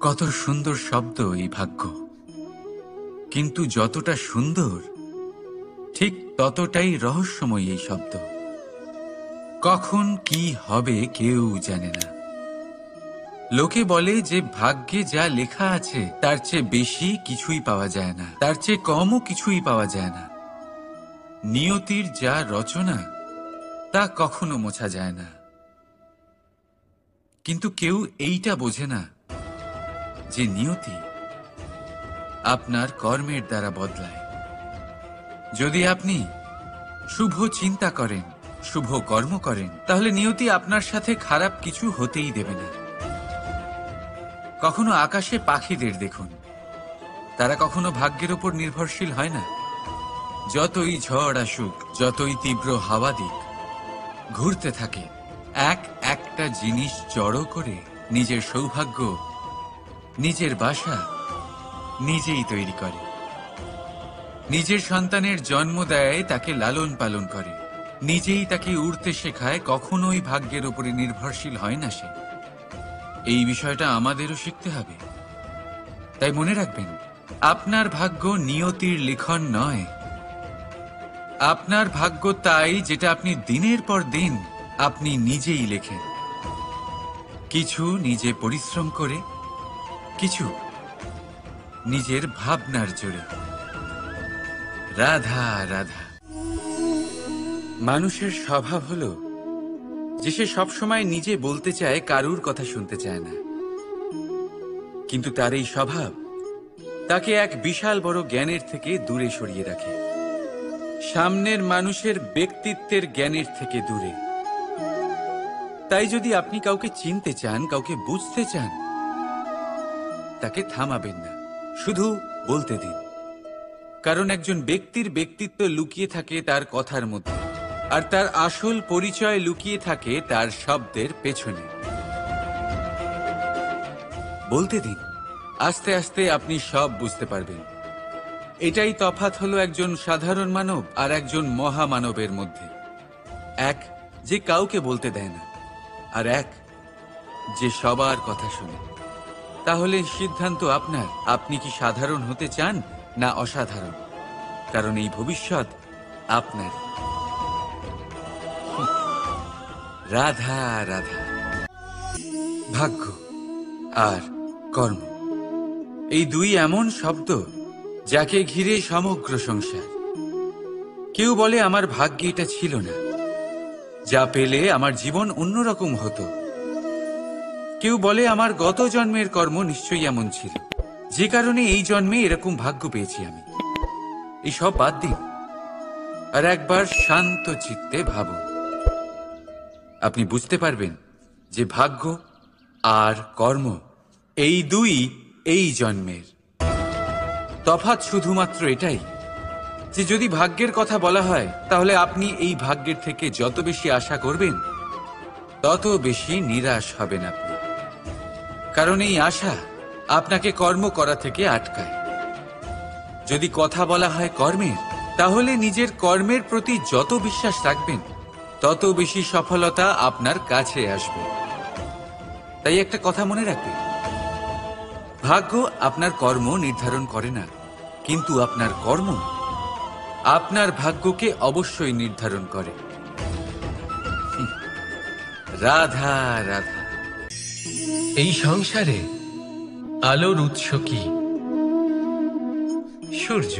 কত সুন্দর শব্দ এই ভাগ্য, কিন্তু যতটা সুন্দর ঠিক ততটাই রহস্যময় এই শব্দ। কখন কি হবে কেউ জানে না। লোকে বলে যে ভাগ্যে যা লেখা আছে তার চেয়ে বেশি কিছুই পাওয়া যায় না, তার চেয়ে কমও কিছুই পাওয়া যায় না। নিয়তির যা রচনা তা কখনো মোছা যায় না। কিন্তু কেউ এইটা বোঝে না যে নিয়তি আপনার কর্মের দ্বারা বদলায়। যদি আপনি শুভ চিন্তা করেন, শুভ কর্ম করেন, তাহলে নিয়তি আপনার সাথে খারাপ কিছু হতেই দেবে না। কখনো আকাশে পাখিদের দেখুন, তারা কখনো ভাগ্যের উপর নির্ভরশীল হয় না। যতই ঝড় আসুক, যতই তীব্র হাওয়া দিক, ঘুরতে থাকে, একটা জিনিস জড়ো করে নিজের সৌভাগ্য, নিজের বাসা নিজেই তৈরি করে। নিজের সন্তানের জন্ম দেয়, তাকে লালন পালন করে, নিজেই তাকে উড়তে শেখায়, কখনোই ভাগ্যের উপরে নির্ভরশীল হয় না সে। এই বিষয়টা আমাদেরও শিখতে হবে। তাই মনে রাখবেন, আপনার ভাগ্য নিয়তির লিখন নয়। আপনার ভাগ্য তাই যেটা আপনি দিনের পর দিন আপনি নিজেই লেখেন। কিছু নিজে পরিশ্রম করে, কিছু নিজের ভাবনার জোরে। রাধা রাধা। মানুষের স্বভাব হলো যে সে সবসময় নিজে বলতে চায়, কারুর কথা শুনতে চায় না। কিন্তু তার এই স্বভাব তাকে এক বিশাল বড় জ্ঞানের থেকে দূরে সরিয়ে রাখে, সামনের মানুষের ব্যক্তিত্বের জ্ঞানের থেকে দূরে। তাই যদি আপনি কাউকে চিনতে চান, কাউকে বুঝতে চান, তাকে থামাবেন না, শুধু বলতে দিন। কারণ একজন ব্যক্তির ব্যক্তিত্ব লুকিয়ে থাকে তার কথার মধ্যে, আর তার আসল পরিচয় লুকিয়ে থাকে তার শব্দের পেছনে। বলতে দিন, আস্তে আস্তে আপনি সব বুঝতে পারবেন। এটাই তফাৎ হলো একজন সাধারণ মানব আর একজন মহামানবের মধ্যে। এক যে কাউকে বলতে দেয় না, আর এক যে সবার কথা শুনে। তাহলে সিদ্ধান্ত আপনার, আপনি কি সাধারণ হতে চান না অসাধারণ? কারণ এই ভবিষ্যৎ আপনার। রাধা রাধা। ভাগ্য আর কর্ম, এই দুই এমন শব্দ যাকে ঘিরে সমগ্র সংসার। কেউ বলে আমার ভাগ্যে এটা ছিল না, যা পেলে আমার জীবন অন্যরকম হতো। কেউ বলে আমার গত জন্মের কর্ম নিশ্চয়ই এমন ছিল, যে কারণে এই জন্মে এরকম ভাগ্য পেয়েছি আমি। এই সব বাদ দিন আর একবার শান্ত চিত্তে ভাবুন। আপনি বুঝতে পারবেন যে ভাগ্য আর কর্ম এই দুই এই জন্মের। তফাৎ শুধুমাত্র এটাই যে যদি ভাগ্যের কথা বলা হয়, তাহলে আপনি এই ভাগ্যের থেকে যত বেশি আশা করবেন তত বেশি নিরাশ হবেন আপনি। কারণ এই আশা আপনাকে কর্ম করা থেকে আটকায়। যদি কথা বলা হয় কর্মের, তাহলে নিজের কর্মের প্রতি যত বিশ্বাস রাখবেন তত বেশি সফলতা আপনার কাছে আসবে। তাই একটা কথা মনে রাখবেন, ভাগ্য আপনার কর্ম নির্ধারণ করে না, কিন্তু আপনার কর্ম আপনার ভাগ্যকে অবশ্যই নির্ধারণ করে। রাধা রাধা। এই সংসারে আলোর উৎস কি? সূর্য।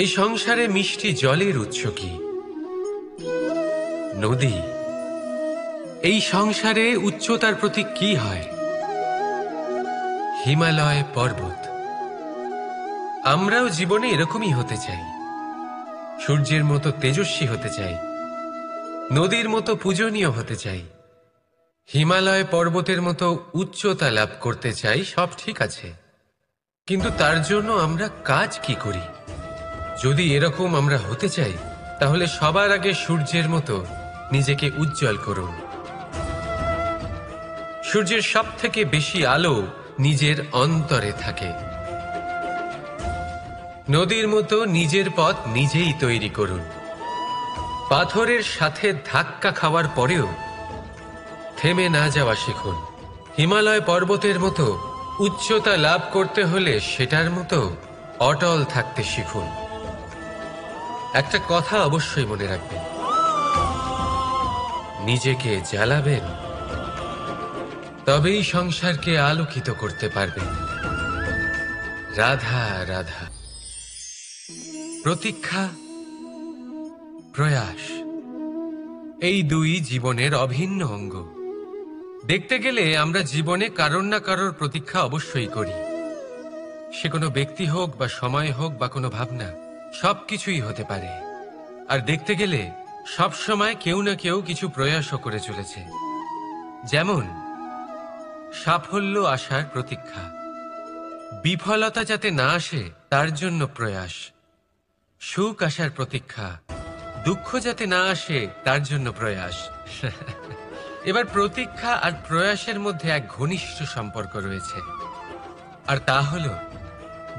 এই সংসারে মিষ্টি জলের উৎস কি? নদী। এই সংসারে উচ্চতার প্রতীক কি হয়? হিমালয় পর্বত। আমরাও জীবনে এরকমই হতে চাই, সূর্যের মতো তেজস্বী হতে চাই, নদীর মতো পূজনীয় হতে চাই, হিমালয় পর্বতের মতো উচ্চতা লাভ করতে চাই। সব ঠিক আছে, কিন্তু তার জন্য আমরা কাজ কি করি? যদি এরকম আমরা হতে চাই, তাহলে সবার আগে সূর্যের মতো নিজেকে উজ্জ্বল করুন। সূর্যের সব থেকে বেশি আলো নিজের অন্তরে থাকে। নদীর মতো নিজের পথ নিজেই তৈরি করুন। পাথরের সাথে ধাক্কা খাওয়ার পরেও থেমে না যাওয়া শিখুন। হিমালয় পর্বতের মতো উচ্চতা লাভ করতে হলে সেটার মতো অটল থাকতে শিখুন। একটা কথা অবশ্যই মনে রাখবেন, নিজেকে জ্বালাবেন, তবেই সংসারকে আলোকিত করতে পারবেন। রাধা রাধা। প্রতীক্ষা, প্রয়াস, এই দুই জীবনের অভিন্ন অঙ্গ। দেখতে গেলে আমরা জীবনে কারোর না কারোর প্রতীক্ষা অবশ্যই করি। সে কোনো ব্যক্তি হোক বা সময় হোক বা কোনো ভাবনা, সবকিছুই হতে পারে। আর দেখতে গেলে সব সময় কেউ না কেউ কিছু প্রয়াসও করে চলেছে। যেমন সাফল্য আসার প্রতীক্ষা, বিফলতা যাতে না আসে তার জন্য প্রয়াস, সুখ আসার প্রতীক্ষা, দুঃখ যাতে না আসে তার জন্য প্রয়াস। এবার প্রতীক্ষা আর প্রয়াসের মধ্যে এক ঘনিষ্ঠ সম্পর্ক রয়েছে, আর তা হলো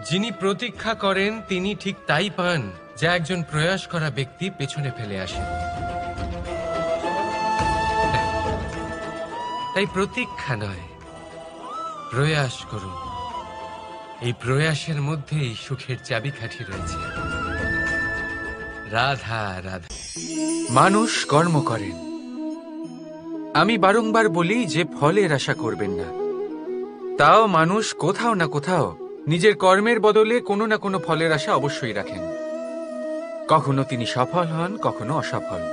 যিনি প্রতীক্ষা করেন তিনি ঠিক তাই পান যা একজন প্রয়াস করা ব্যক্তি পেছনে ফেলে আসেন। তাই প্রতীক্ষা নয়, প্রয়াস করুন। এই প্রয়াসের মধ্যেই সুখের চাবিকাঠি রয়েছে। রাধা রাধা। মানুষ কর্ম করেন। আমি বারংবার বলি যে ফলের আশা করবেন না। তাও মানুষ কোথাও না কোথাও নিজের কর্মের বদলে কোনো না কোনো ফলের আশা অবশ্যই রাখেন। কখনো তিনি সফল হন, কখনো অসফল।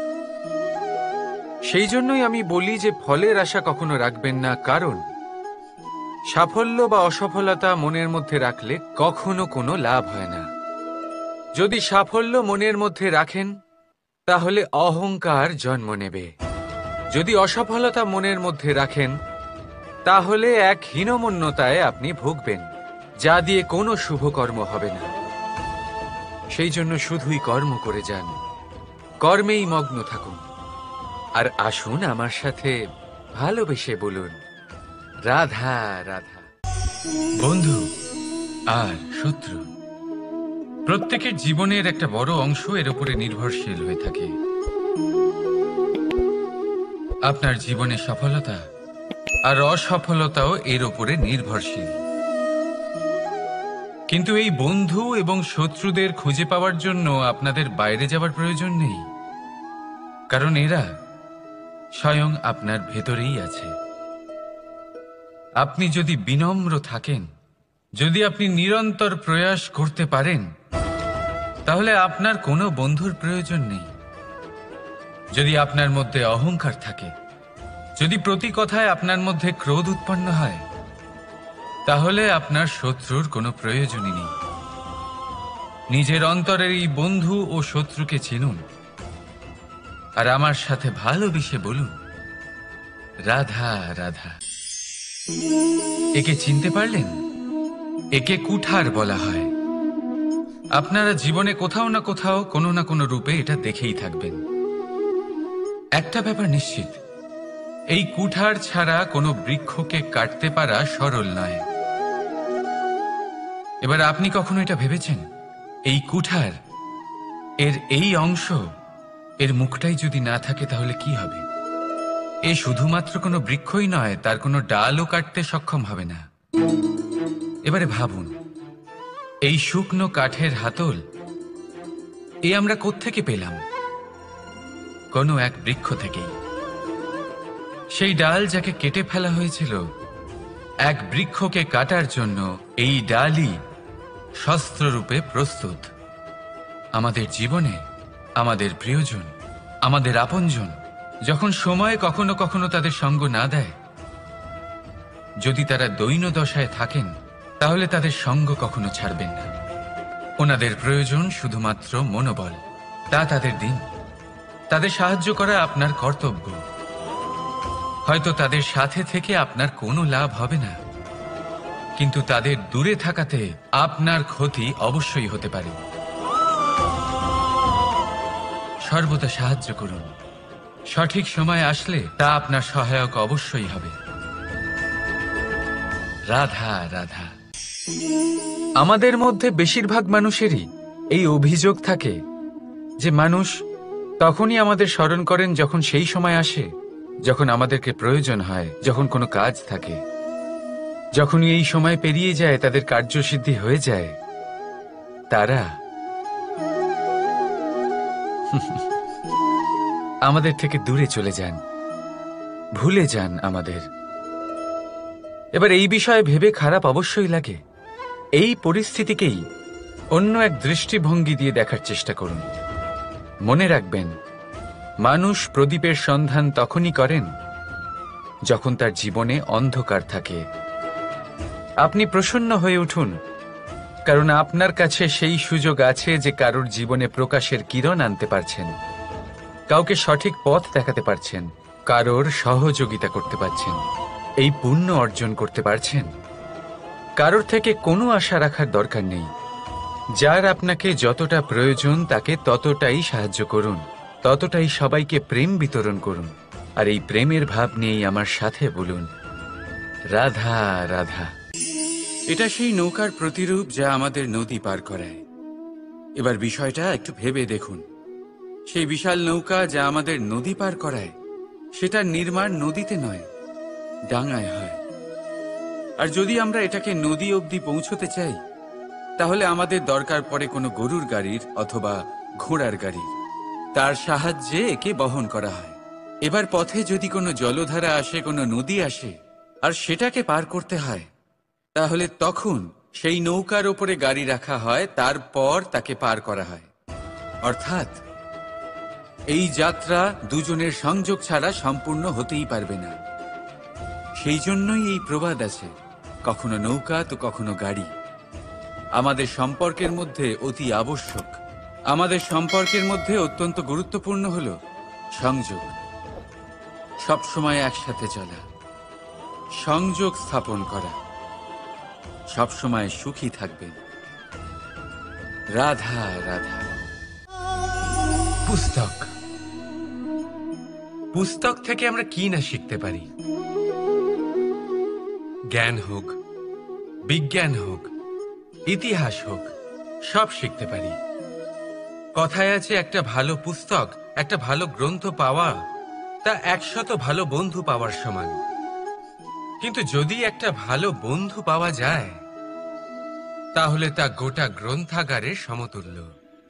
সেই জন্যই আমি বলি যে ফলের আশা কখনো রাখবেন না, কারণ সাফল্য বা অসফলতা মনের মধ্যে রাখলে কখনো কোনো লাভ হয় না। যদি সাফল্য মনের মধ্যে রাখেন তাহলে অহংকার জন্ম নেবে। যদি অসফলতা মনের মধ্যে রাখেন তাহলে এক হীনমন্যতায় আপনি ভুগবেন, যা দিয়ে কোনো শুভকর্ম হবে না। সেই জন্য শুধুই কর্ম করে যান, কর্মেই মগ্ন থাকুন। আর আসুন আমার সাথে ভালোবেসে বলুন, রাধা রাধা। বন্ধু আর শত্রু প্রত্যেকের জীবনের একটা বড় অংশ এর উপরে নির্ভরশীল হয়ে থাকে। আপনার জীবনে সফলতা আর অসফলতাও এর উপরে নির্ভরশীল। কিন্তু এই বন্ধু এবং শত্রুদের খুঁজে পাওয়ার জন্য আপনাদের বাইরে যাওয়ার প্রয়োজন নেই, কারণ এরা স্বয়ং আপনার ভেতরেই আছে। আপনি যদি বিনম্র থাকেন, যদি আপনি নিরন্তর প্রয়াস করতে পারেন, তাহলে আপনার কোনো বন্ধুর প্রয়োজন নেই। যদি আপনার মধ্যে অহংকার থাকে, যদি প্রতি কথায় আপনার মধ্যে ক্রোধ উৎপন্ন হয়, তাহলে আপনার শত্রুর কোনো প্রয়োজনই নেই। নিজের অন্তরের এই বন্ধু ও শত্রুকে চিনুন, আর আমার সাথে ভালোবেসে বলুন, রাধা রাধা। একে চিনতে পারলেন? একে কুঠার বলা হয়। আপনারা জীবনে কোথাও না কোথাও কোনো না কোনো রূপে এটা দেখেই থাকবেন। একটা ব্যাপার নিশ্চিত, এই কুঠার ছাড়া কোনো বৃক্ষকে কাটতে পারা সরল নয়। এবার আপনি কখনো এটা ভেবেছেন, এই কুঠার এর এই অংশ, এর মুখটাই যদি না থাকে তাহলে কি হবে? এ শুধুমাত্র কোনো বৃক্ষই নয়, তার কোনো ডালও কাটতে সক্ষম হবে না। এবারে ভাবুন, এই শুকনো কাঠের হাতল এ আমরা কোত্থেকে পেলাম? কোনো এক বৃক্ষ থেকেই। সেই ডাল যাকে কেটে ফেলা হয়েছিল এক বৃক্ষকে কাটার জন্য, এই ডালই শস্ত্ররূপে প্রস্তুত। আমাদের জীবনে আমাদের প্রিয়জন, আমাদের আপনজন যখন সময় কখনো কখনো তাদের সঙ্গ না দেয়, যদি তারা দৈন্য দশায় থাকেন, তাহলে তাদের সঙ্গ কখনো ছাড়বেন না। ওনাদের প্রয়োজন শুধুমাত্র মনোবল। তা তাদের দিন, তাদের সাহায্য করা আপনার কর্তব্য। হয়তো তাদের সাথে থেকে আপনার কোনো লাভ হবে না, কিন্তু তাদের দূরে থাকাতে আপনার ক্ষতি অবশ্যই হতে পারে। সর্বদা সাহায্য করুন, সঠিক সময় আসলে তা আপনার সহায়ক অবশ্যই হবে। রাধা রাধা। আমাদের মধ্যে বেশিরভাগ মানুষেরই এই অভিযোগ থাকে যে মানুষ তখনই আমাদের স্মরণ করেন যখন সেই সময় আসে যখন আমাদেরকে প্রয়োজন হয়, যখন কোনো কাজ থাকে। যখনই এই সময় পেরিয়ে যায়, তাদের কার্যসিদ্ধি হয়ে যায়, তারা আমাদের থেকে দূরে চলে যান, ভুলে যান আমাদের। এবার এই বিষয়ে ভেবে খারাপ অবশ্যই লাগে। এই পরিস্থিতিকেই অন্য এক দৃষ্টিভঙ্গি দিয়ে দেখার চেষ্টা করুন। মনে রাখবেন, মানুষ প্রদীপের সন্ধান তখনই করেন যখন তার জীবনে অন্ধকার থাকে। আপনি প্রসন্ন হয়ে উঠুন, কারণ আপনার কাছে সেই সুযোগ আছে যে কারোর জীবনে প্রকাশের কিরণ আনতে পারছেন, কাউকে সঠিক পথ দেখাতে পারছেন, কারোর সহযোগিতা করতে পারছেন, এই পুণ্য অর্জন করতে পারছেন। কারোর থেকে কোনো আশা রাখার দরকার নেই। যার আপনাকে যতটা প্রয়োজন তাকে ততটাই সাহায্য করুন, ততটাই সবাইকে প্রেম বিতরণ করুন। আর এই প্রেমের ভাব নিয়েই আমার সাথে বলুন, রাধা রাধা। এটা সেই নৌকার প্রতিরূপ যা আমাদের নদী পার করায়। এবার বিষয়টা একটু ভেবে দেখুন। সেই বিশাল নৌকা যা আমাদের নদী পার করায়, সেটার নির্মাণ নদীতে নয়, ডাঙায় হয়। আর যদি আমরা এটাকে নদী অবধি পৌঁছতে চাই, তাহলে আমাদের দরকার পড়ে কোনো গরুর গাড়ির অথবা ঘোড়ার গাড়ির। তার সাহায্যে একে বহন করা হয়। এবার পথে যদি কোনো জলধারা আসে, কোনো নদী আসে, আর সেটাকে পার করতে হয়, তাহলে তখন সেই নৌকার ওপরে গাড়ি রাখা হয়, তারপর তাকে পার করা হয়। অর্থাৎ এই যাত্রা দুজনের সংযোগ ছাড়া সম্পূর্ণ হতেই পারবে না। সেই জন্যই এই প্রবাদ আছে, কখনো নৌকা তো কখনো গাড়ি। আমাদের সম্পর্কের মধ্যে অতি আবশ্যক, আমাদের সম্পর্কের মধ্যে অত্যন্ত গুরুত্বপূর্ণ হল সংযোগ। সবসময় একসাথে চলা, সংযোগ স্থাপন করা। সবসময় সুখী থাকবেন। রাধা রাধা। পুস্তক, পুস্তক থেকে আমরা কি না শিখতে পারি। জ্ঞান হোক, বিজ্ঞান হোক, ইতিহাস হোক, সব শিখতে পারি। কথায় আছে, একটা ভালো পুস্তক, একটা ভালো গ্রন্থ পাওয়া তা 100 ভালো বন্ধু পাওয়ার সমান। কিন্তু যদি একটা ভালো বন্ধু পাওয়া যায়, তাহলে তা গোটা গ্রন্থাগারের সমতুল্য।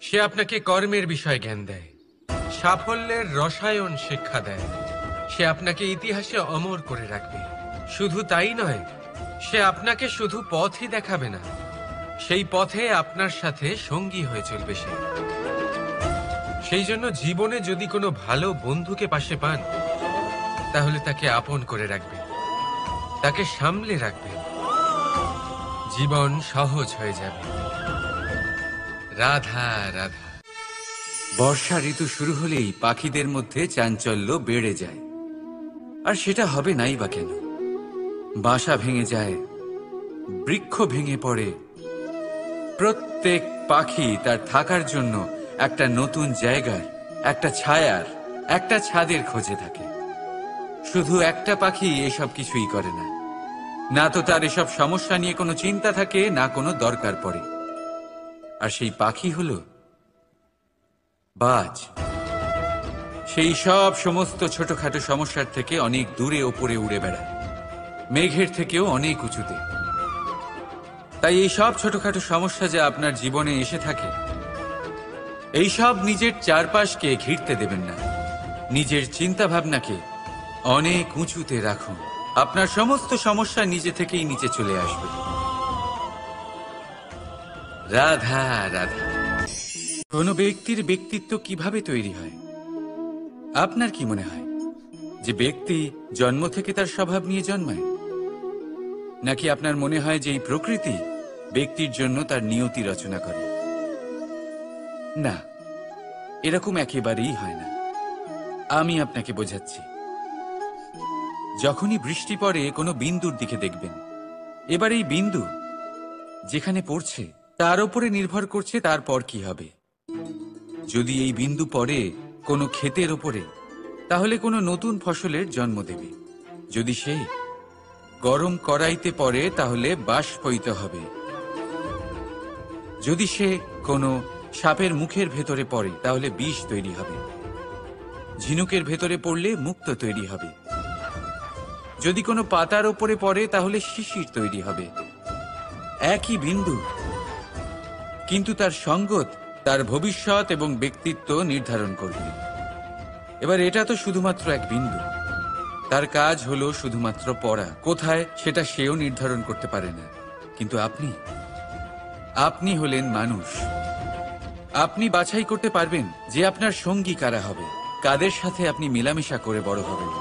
সে আপনাকে কর্মের বিষয় জ্ঞান দেয়, সাফল্যের রসায়ন শিক্ষা দেয়। সে আপনাকে ইতিহাসে অমর করে রাখবে। শুধু তাই নয়, সে আপনাকে শুধু পথই দেখাবে না, সেই পথে আপনার সাথে সঙ্গী হয়ে চলবে সে। সেই জন্য জীবনে যদি কোনো ভালো বন্ধুকে পাশে পান, তাহলে তাকে আপন করে রাখবেন, তাকে সামলে রাখবেন। জীবন সহজ হয়ে যাবে। রাধা রাধা। বর্ষা ঋতু শুরু হলেই পাখিদের মধ্যে চাঞ্চল্য বেড়ে যায়। আর সেটা হবে নাই বা কেন? বাসা ভেঙে যায়, বৃক্ষ ভেঙে পড়ে। প্রত্যেক পাখি তার থাকার জন্য একটা নতুন জায়গার, একটা ছায়ার, একটা ছাদের খোঁজে থাকে। শুধু একটা পাখি এসব কিছুই করে না। না তো তার এসব সমস্যা নিয়ে কোনো চিন্তা থাকে, না কোনো দরকার পড়ে। আর সেই পাখি হলো বাজ। সেই সব সমস্ত ছোটখাটো সমস্যার থেকে অনেক দূরে ওপরে উড়ে বেড়ায়, মেঘের থেকেও অনেক উঁচুতে। তাই এই সব ছোটখাটো সমস্যা যা আপনার জীবনে এসে থাকে, এই সব নিজের চারপাশকে ঘিরতে দেবেন না। নিজের চিন্তা ভাবনাকে অনেক উঁচুতে রাখুন। আপনার সমস্ত সমস্যা নিজে থেকেই নিচে চলে আসবে। রাধা রাধা। কোনো ব্যক্তির ব্যক্তিত্ব কিভাবে তৈরি হয়? আপনার কি মনে হয় যে ব্যক্তি জন্ম থেকে তার স্বভাব নিয়ে জন্মায়? নাকি আপনার মনে হয় যে এই প্রকৃতি ব্যক্তির জন্য তার নিয়তি রচনা করে? না, এরকম একেবারেই হয় না। আমি আপনাকে বোঝাচ্ছি। যখনই বৃষ্টি পড়ে, কোনো বিন্দুর দিকে দেখবেন। এবার এই বিন্দু যেখানে পড়ছে তার উপরে নির্ভর করছে তারপর কি হবে। যদি এই বিন্দু পড়ে কোনো ক্ষেতের ওপরে, তাহলে কোনো নতুন ফসলের জন্ম দেবে। যদি সে গরম কড়াইতে পড়ে, তাহলে বাষ্পীত হবে। যদি সে কোনো সাপের মুখের ভেতরে পড়ে, তাহলে বিষ তৈরি হবে। ঝিনুকের ভেতরে পড়লে মুক্তো তৈরি হবে। যদি কোনো পাতার ওপরে পড়ে তাহলে শিশির তৈরি হবে। একই বিন্দু, কিন্তু তার সঙ্গত তার ভবিষ্যৎ এবং ব্যক্তিত্ব নির্ধারণ করবে। এবার এটা তো শুধুমাত্র এক বিন্দু, তার কাজ হলো শুধুমাত্র পড়া। কোথায় সেটা সেও নির্ধারণ করতে পারে না। কিন্তু আপনি হলেন মানুষ। আপনি বাছাই করতে পারবেন যে আপনার সঙ্গী কারা হবে, কাদের সাথে আপনি মেলামেশা করে বড় হবেন।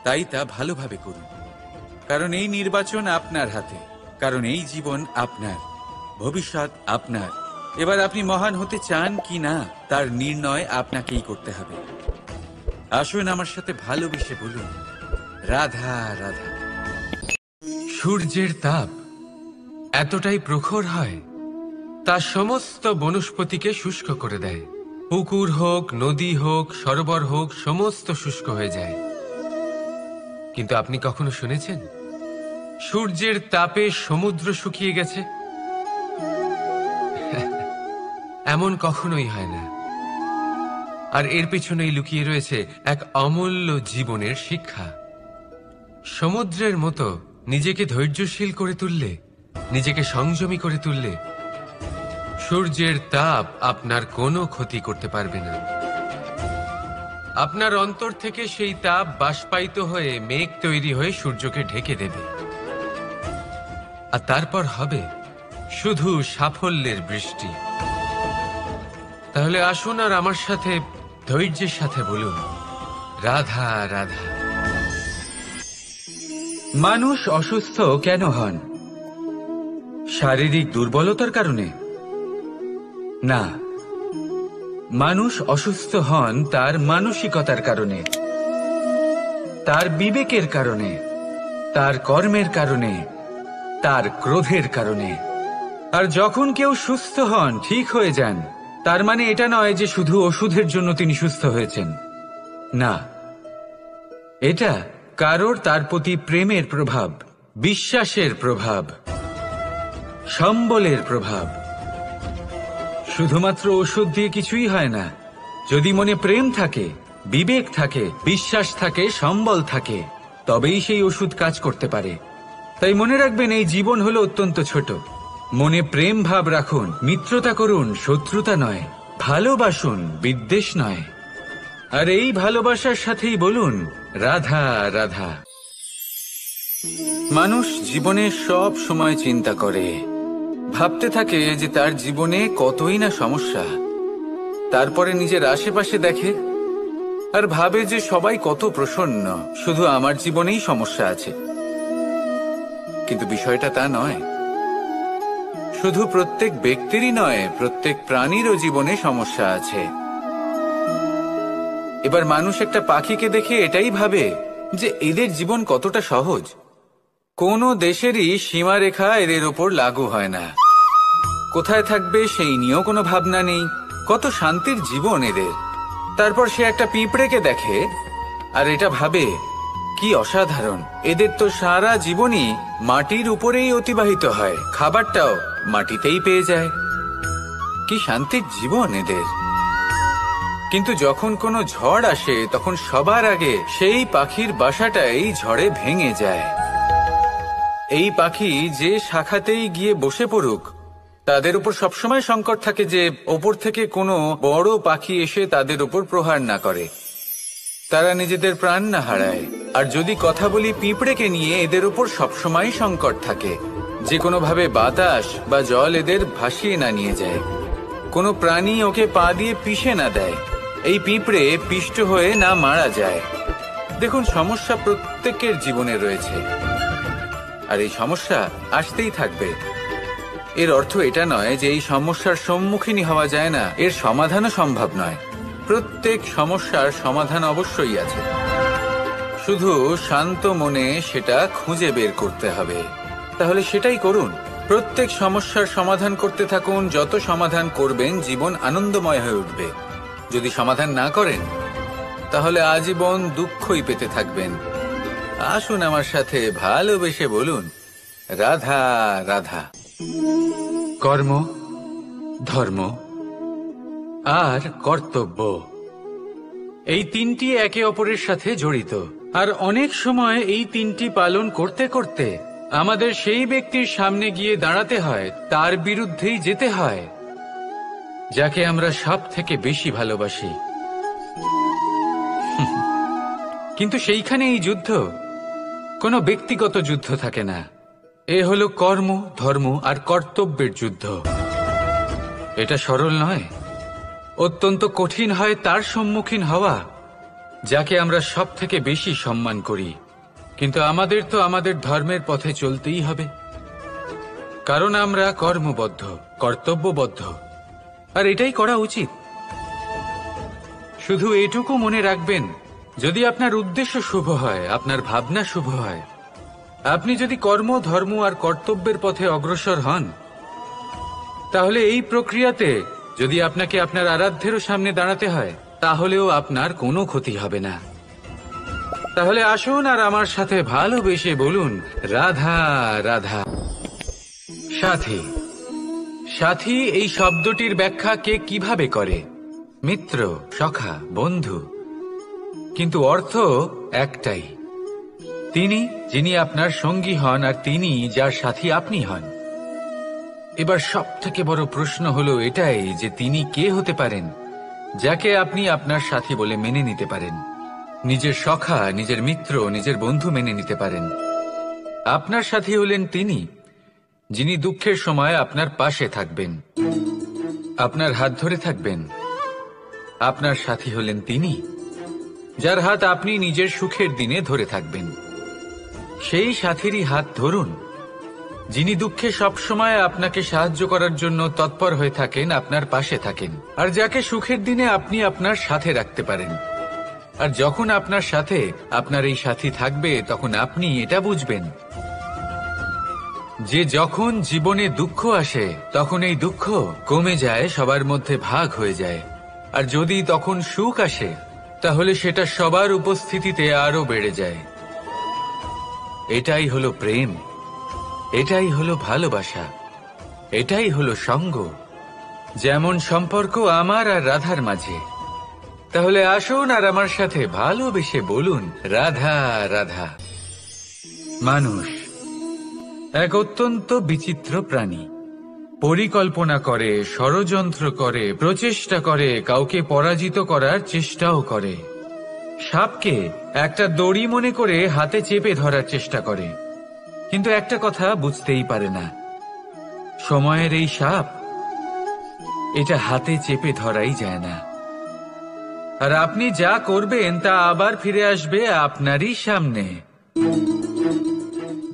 তাই তা ভালোভাবে করুন, কারণ এই নির্বাচন আপনার হাতে, কারণ এই জীবন আপনার, ভবিষ্যৎ আপনার। এবার আপনি মহান হতে চান কি না তার নির্ণয় আপনাকেই করতে হবে। আসুন আমার সাথে ভালোবেসে বলুন, রাধা রাধা। সূর্যের তাপ এতটাই প্রখর হয়, তা সমস্ত বনস্পতিকে শুষ্ক করে দেয়। পুকুর হোক, নদী হোক, সরোবর হোক, সমস্ত শুষ্ক হয়ে যায়। কিন্তু আপনি কখনো শুনেছেন সূর্যের তাপে সমুদ্র শুকিয়ে গেছে? এমন কখনোই হয় না। আর এর পেছনেই লুকিয়ে রয়েছে এক অমূল্য জীবনের শিক্ষা। সমুদ্রের মতো নিজেকে ধৈর্যশীল করে তুললে, নিজেকে সংযমী করে তুললে, সূর্যের তাপ আপনার কোনো ক্ষতি করতে পারবে না। আপনার অন্তর থেকে সেই তাপ বাষ্পায়িত হয়ে মেঘ তৈরি হয়ে সূর্যকে ঢেকে দেবে, আর তারপর হবে শুধু সাফল্যের বৃষ্টি। তাহলে আসুন আর আমার সাথে ধৈর্যের সাথে বলুন, রাধা রাধা। মানুষ অসুস্থ কেন হন? শারীরিক দুর্বলতার কারণে? না, মানুষ অসুস্থ হন তার মানসিকতার কারণে, তার বিবেকের কারণে, তার কর্মের কারণে, তার ক্রোধের কারণে। আর যখন কেউ সুস্থ হন, ঠিক হয়ে যান, তার মানে এটা নয় যে শুধু ওষুধের জন্য তিনি সুস্থ হয়েছেন। না, এটা কারোর তার প্রতি প্রেমের প্রভাব, বিশ্বাসের প্রভাব, সম্বলের প্রভাব। শুধুমাত্র ওষুধ দিয়ে কিছুই হয় না। যদি মনে প্রেম থাকে, বিবেক থাকে, বিশ্বাস থাকে, সম্বল থাকে, তবেই সেই ওষুধ কাজ করতে পারে। তাই মনে রাখবেন, এই জীবন হলো অত্যন্ত ছোট। মনে প্রেম ভাব রাখুন, মিত্রতা করুন, শত্রুতা নয়। ভালোবাসুন, বিদ্বেষ নয়। আর এই ভালোবাসার সাথেই বলুন, রাধা রাধা। মানুষ জীবনে সব সময় চিন্তা করে, ভাবতে থাকে যে তার জীবনে কতই না সমস্যা। তারপরে নিজের আশেপাশে দেখে আর ভাবে যে সবাই কত প্রসন্ন, শুধু আমার জীবনেই সমস্যা আছে। কিন্তু বিষয়টা তা নয়। শুধু প্রত্যেক ব্যক্তিরই নয়, প্রত্যেক প্রাণীরও জীবনে সমস্যা আছে। এবার মানুষ একটা পাখিকে দেখে এটাই ভাবে যে এদের জীবন কতটা সহজ। কোনো দেশেরই সীমারেখা এদের ওপর লাগু হয় না। কোথায় থাকবে সেই নিয়েও কোনো ভাবনা নেই। কত শান্তির জীবন এদের। তারপর সে একটা পিঁপড়েকে দেখে আর এটা ভাবে, কি অসাধারণ, এদের তো সারা জীবনই মাটির উপরেই অতিবাহিত হয়, খাবারটাও মাটিতেই পেয়ে যায়। কি শান্তির জীবন এদের। কিন্তু যখন কোনো ঝড় আসে, তখন সবার আগে সেই পাখির বাসাটাই ঝড়ে ভেঙে যায়। এই পাখি যে শাখাতেই গিয়ে বসে পড়ুক, তাদের উপর সবসময় সংকট থাকে যে ওপর থেকে কোনো বড় পাখি এসে তাদের উপর প্রহার না করে, তারা নিজেদের প্রাণ না হারায়। আর যদি কথা বলি পিঁপড়েকে নিয়ে, এদের উপর সবসময় সংকট থাকে যে কোনোভাবে বাতাস বা জল এদের ভাসিয়ে না নিয়ে যায়, কোনো প্রাণী ওকে পা দিয়ে পিষে না দেয়, এই পিঁপড়ে পিষ্ট হয়ে না মারা যায়। দেখুন, সমস্যা প্রত্যেকের জীবনে রয়েছে, আর এই সমস্যা আসতেই থাকবে। এর অর্থ এটা নয় যে এই সমস্যার সম্মুখীন হওয়া যায় না, এর সমাধানও সম্ভব নয়। প্রত্যেক সমস্যার সমাধান অবশ্যই আছে, শুধু শান্ত মনে সেটা খুঁজে বের করতে হবে। তাহলে সেটাই করুন, প্রত্যেক সমস্যার সমাধান করতে থাকুন। যত সমাধান করবেন, জীবন আনন্দময় হয়ে উঠবে। যদি সমাধান না করেন, তাহলে আজীবন দুঃখই পেতে থাকবেন। আসুন আমার সাথে ভালোবেসে বলুন, রাধা রাধা। কর্ম, ধর্ম আর কর্তব্য, এই তিনটি একে অপরের সাথে জড়িত, আর অনেক সময় এই তিনটি পালন করতে করতে আমাদের সেই ব্যক্তির সামনে গিয়ে দাঁড়াতে হয়, তার বিরুদ্ধেই যেতে হয়, যাকে আমরা সব থেকে বেশি ভালোবাসি। কিন্তু সেইখানে এই যুদ্ধ কোনো ব্যক্তিগত যুদ্ধ থাকে না। এ হলো কর্ম, ধর্ম আর কর্তব্যের যুদ্ধ। এটা সরল নয়, অত্যন্ত কঠিন হয় তার সম্মুখীন হওয়া যাকে আমরা সব থেকে বেশি সম্মান করি। কিন্তু আমাদের তো আমাদের ধর্মের পথে চলতেই হবে, কারণ আমরা কর্মবদ্ধ, কর্তব্যবদ্ধ, আর এটাই করা উচিত। শুধু এটুকু মনে রাখবেন, যদি আপনার উদ্দেশ্য শুভ হয়, আপনার ভাবনা শুভ হয়, আপনি যদি কর্ম, ধর্ম আর কর্তব্যের পথে অগ্রসর হন, তাহলে এই প্রক্রিয়াতে যদি আপনাকে আপনার আরাধ্যেরও সামনে দাঁড়াতে হয়, তাহলেও আপনার কোনো ক্ষতি হবে না। তাহলে আসুন আর আমার সাথে ভালোবেসে বলুন, রাধা রাধা। সাথী। সাথী এই শব্দটির ব্যাখ্যা কে কিভাবে করে? মিত্র, সখা, বন্ধু। কিন্তু অর্থ একটাই, তিনি যিনি আপনার সঙ্গী হন আর তিনি যার সাথী আপনি হন। এবার সব থেকে বড় প্রশ্ন হলো এটাই যে তিনি কে হতে পারেন যাকে আপনি আপনার সাথী বলে মেনে নিতে পারেন, নিজের সখা, নিজের মিত্র, নিজের বন্ধু মেনে নিতে পারেন। আপনার সাথী হলেন তিনি যিনি দুঃখের সময় আপনার পাশে থাকবেন, আপনার হাত ধরে থাকবেন। আপনার সাথী হলেন তিনি যার হাত আপনি নিজের সুখের দিনে ধরে থাকবেন। সেই সাথীরই হাত ধরুন যিনি দুঃখে সবসময় আপনাকে সাহায্য করার জন্য তৎপর হয়ে থাকেন, আপনার পাশে থাকেন, আর যাকে সুখের দিনে আপনি আপনার সাথে রাখতে পারেন। আর যখন আপনার সাথে আপনার এই সাথী থাকবে, তখন আপনি এটা বুঝবেন যে যখন জীবনে দুঃখ আসে, তখন এই দুঃখ কমে যায়, সবার মধ্যে ভাগ হয়ে যায়। আর যদি তখন সুখ আসে, তাহলে সেটা সবার উপস্থিতিতে আরো বেড়ে যায়। এটাই হলো প্রেম, এটাই হলো ভালোবাসা, এটাই হলো সঙ্গ। যেমন সম্পর্ক আমার আর রাধার মাঝে। তাহলে আসুন আর আমার সাথে ভালোবেসে বলুন, রাধা রাধা। মানুষ এক অত্যন্ত বিচিত্র প্রাণী। পরিকল্পনা করে, ষড়যন্ত্র করে, প্রচেষ্টা করে, কাউকে পরাজিত করার চেষ্টাও করে। সাপকে একটা দড়ি মনে করে হাতে চেপে ধরার চেষ্টা করে, কিন্তু একটা কথা বুঝতেই পারে না, সময়ের এই সাপ, এটা হাতে চেপে ধরাই যায় না। আর আপনি যা করবেন তা আবার ফিরে আসবে আপনারই সামনে।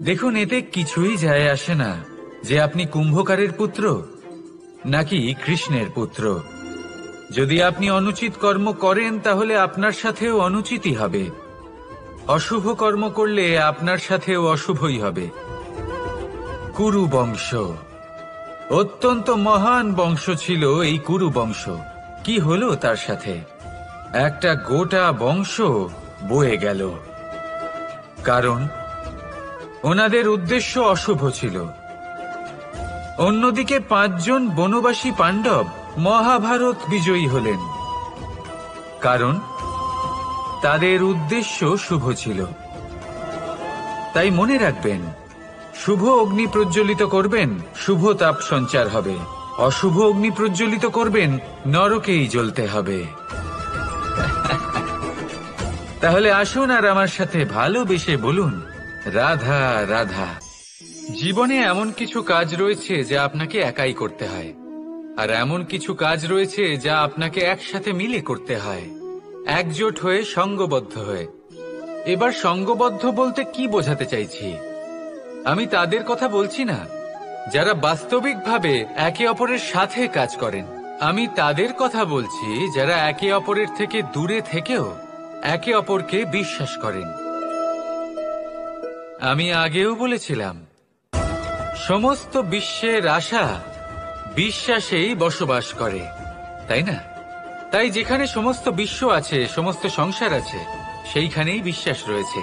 দেখুন, এতে কিছুই যায় আসে না যে আপনি কুম্ভকারের পুত্র নাকি কৃষ্ণের পুত্র। যদি আপনি অনুচিত কর্ম করেন, তাহলে আপনার সাথেও অনুচিতই হবে। অশুভ কর্ম করলে আপনার সাথেও অশুভই হবে। কুরু বংশ অত্যন্ত মহান বংশ ছিল। এই কুরু বংশ কি হলো তার সাথে? একটা গোটা বংশ বয়ে গেল, কারণ ওনাদের উদ্দেশ্য অশুভ ছিল। অন্যদিকে 5 জন বনবাসী পাণ্ডব মহাভারত বিজয়ী হলেন, কারণ তাদের উদ্দেশ্য শুভ ছিল। তাই মনে রাখবেন, শুভ অগ্নি প্রজ্বলিত করবেন, শুভ তাপ সঞ্চার হবে। অশুভ অগ্নি প্রজ্বলিত করবেন, নরকেই জ্বলতে হবে। তাহলে আসুন আর আমার সাথে ভালোবেসে বলুন, রাধা রাধা। জীবনে এমন কিছু কাজ রয়েছে যা আপনাকে একাই করতে হয়, আর এমন কিছু কাজ রয়েছে যা আপনাকে একসাথে মিলে করতে হয়, একজোট হয়ে, সঙ্গবদ্ধ হয়ে। এবার সঙ্গবদ্ধ বলতে কি বোঝাতে চাইছি? আমি তাদের কথা বলছি না যারা বাস্তবিকভাবে একে অপরের সাথে কাজ করেন। আমি তাদের কথা বলছি যারা একে অপরের থেকে দূরে থেকেও একে অপরকে বিশ্বাস করেন। আমি আগেও বলেছিলাম, সমস্ত বিশ্বের আশা বিশ্বাসেই বসবাস করে, তাই না? তাই যেখানে সমস্ত বিশ্ব আছে, সমস্ত সংসার আছে, সেইখানেই বিশ্বাস রয়েছে।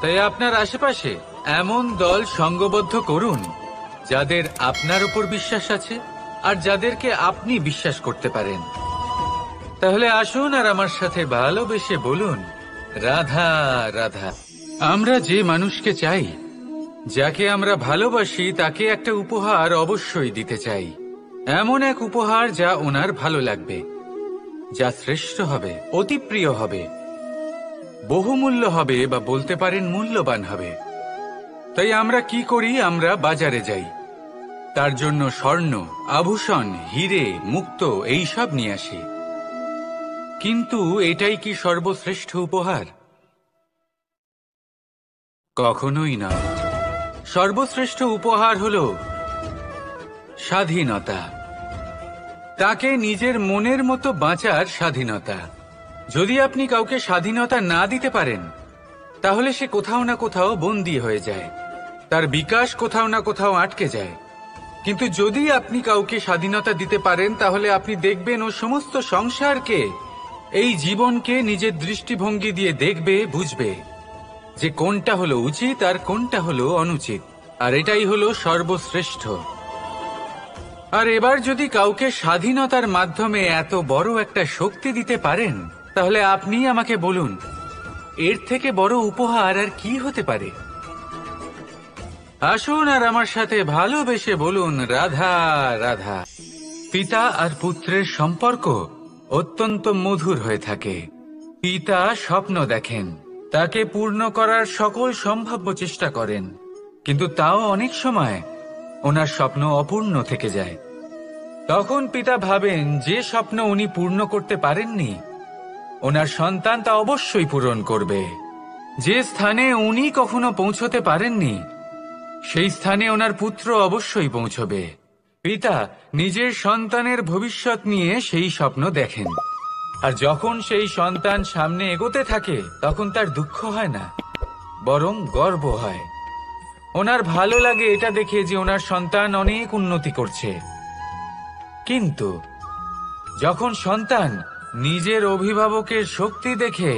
তাই আপনার আশেপাশে এমন দল সঙ্গবদ্ধ করুন যাদের আপনার উপর বিশ্বাস আছে আর যাদেরকে আপনি বিশ্বাস করতে পারেন। তাহলে আসুন আর আমার সাথে ভালোবেসে বলুন, রাধা রাধা। আমরা যে মানুষকে চাই, যাকে আমরা ভালোবাসি, তাকে একটা উপহার অবশ্যই দিতে চাই। এমন এক উপহার যা ওনার ভালো লাগবে, যা শ্রেষ্ঠ হবে, অতি প্রিয় হবে, বহুমূল্য হবে, বা বলতে পারেন মূল্যবান হবে। তাই আমরা কি করি? আমরা বাজারে যাই, তার জন্য স্বর্ণ, আভূষণ, হিরে, মুক্ত এইসব নিয়ে আসি। কিন্তু এটাই কি সর্বশ্রেষ্ঠ উপহার? কখনোই না। সর্বশ্রেষ্ঠ উপহার হলো স্বাধীনতা, তাকে নিজের মনের মতো বাঁচার স্বাধীনতা। যদি আপনি কাউকে স্বাধীনতা না দিতে পারেন, তাহলে সে কোথাও না কোথাও বন্দী হয়ে যায়, তার বিকাশ কোথাও না কোথাও আটকে যায়। কিন্তু যদি আপনি কাউকে স্বাধীনতা দিতে পারেন, তাহলে আপনি দেখবেন ও সমস্ত সংসারকে, এই জীবনকে নিজের দৃষ্টিভঙ্গি দিয়ে দেখবে, বুঝবে যে কোনটা হলো উচিত আর কোনটা হলো অনুচিত। আর এটাই হলো সর্বশ্রেষ্ঠ। আর এবার যদি কাউকে স্বাধীনতার মাধ্যমে এত বড় একটা শক্তি দিতে পারেন, তাহলে আপনি আমাকে বলুন, এর থেকে বড় উপহার আর কি হতে পারে? আসুন আর আমার সাথে ভালোবেসে বলুন, রাধা রাধা। পিতা আর পুত্রের সম্পর্ক অত্যন্ত মধুর হয়ে থাকে। পিতা স্বপ্ন দেখেন, তাকে পূর্ণ করার সকল সম্ভাব্য চেষ্টা করেন, কিন্তু তাও অনেক সময় ওনার স্বপ্ন অপূর্ণ থেকে যায়। তখন পিতা ভাবেন যে স্বপ্ন উনি পূর্ণ করতে পারেননি, ওনার সন্তান তা অবশ্যই পূরণ করবে। যে স্থানে উনি কখনো পৌঁছতে পারেননি, সেই স্থানে ওনার পুত্র অবশ্যই পৌঁছবে। পিতা নিজের সন্তানের ভবিষ্যৎ নিয়ে সেই স্বপ্ন দেখেন, আর যখন সেই সন্তান সামনে এগোতে থাকে, তখন তার দুঃখ হয় না, বরং গর্ব হয়। ওনার ভালো লাগে এটা দেখে যে ওনার সন্তান অনেক উন্নতি করছে। কিন্তু যখন সন্তান নিজের অভিভাবকের শক্তি দেখে,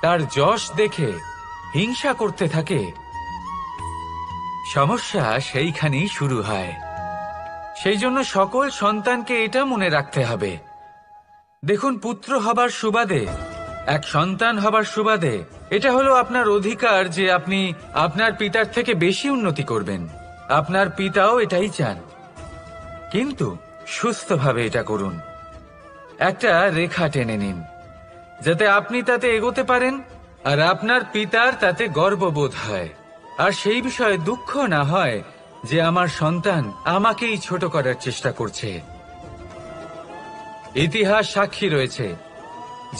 তার যশ দেখে হিংসা করতে থাকে, সমস্যা সেইখানেই শুরু হয়। সেই জন্য সকল সন্তানকে এটা মনে রাখতে হবে, দেখুন, পুত্র হবার সুবাদে, এক সন্তান হবার সুবাদে, এটা হলো আপনার অধিকার যে আপনি আপনার পিতার থেকে বেশি উন্নতি করবেন। আপনার পিতাও এটাই চান, কিন্তু সুস্থভাবে এটা করুন। একটা রেখা টেনে নিন, যাতে আপনি তাতে এগোতে পারেন, আর আপনার পিতার তাতে গর্ববোধ হয়, আর সেই বিষয়ে দুঃখ না হয় যে আমার সন্তান আমাকেই ছোট করার চেষ্টা করছে। ইতিহাস সাক্ষী রয়েছে,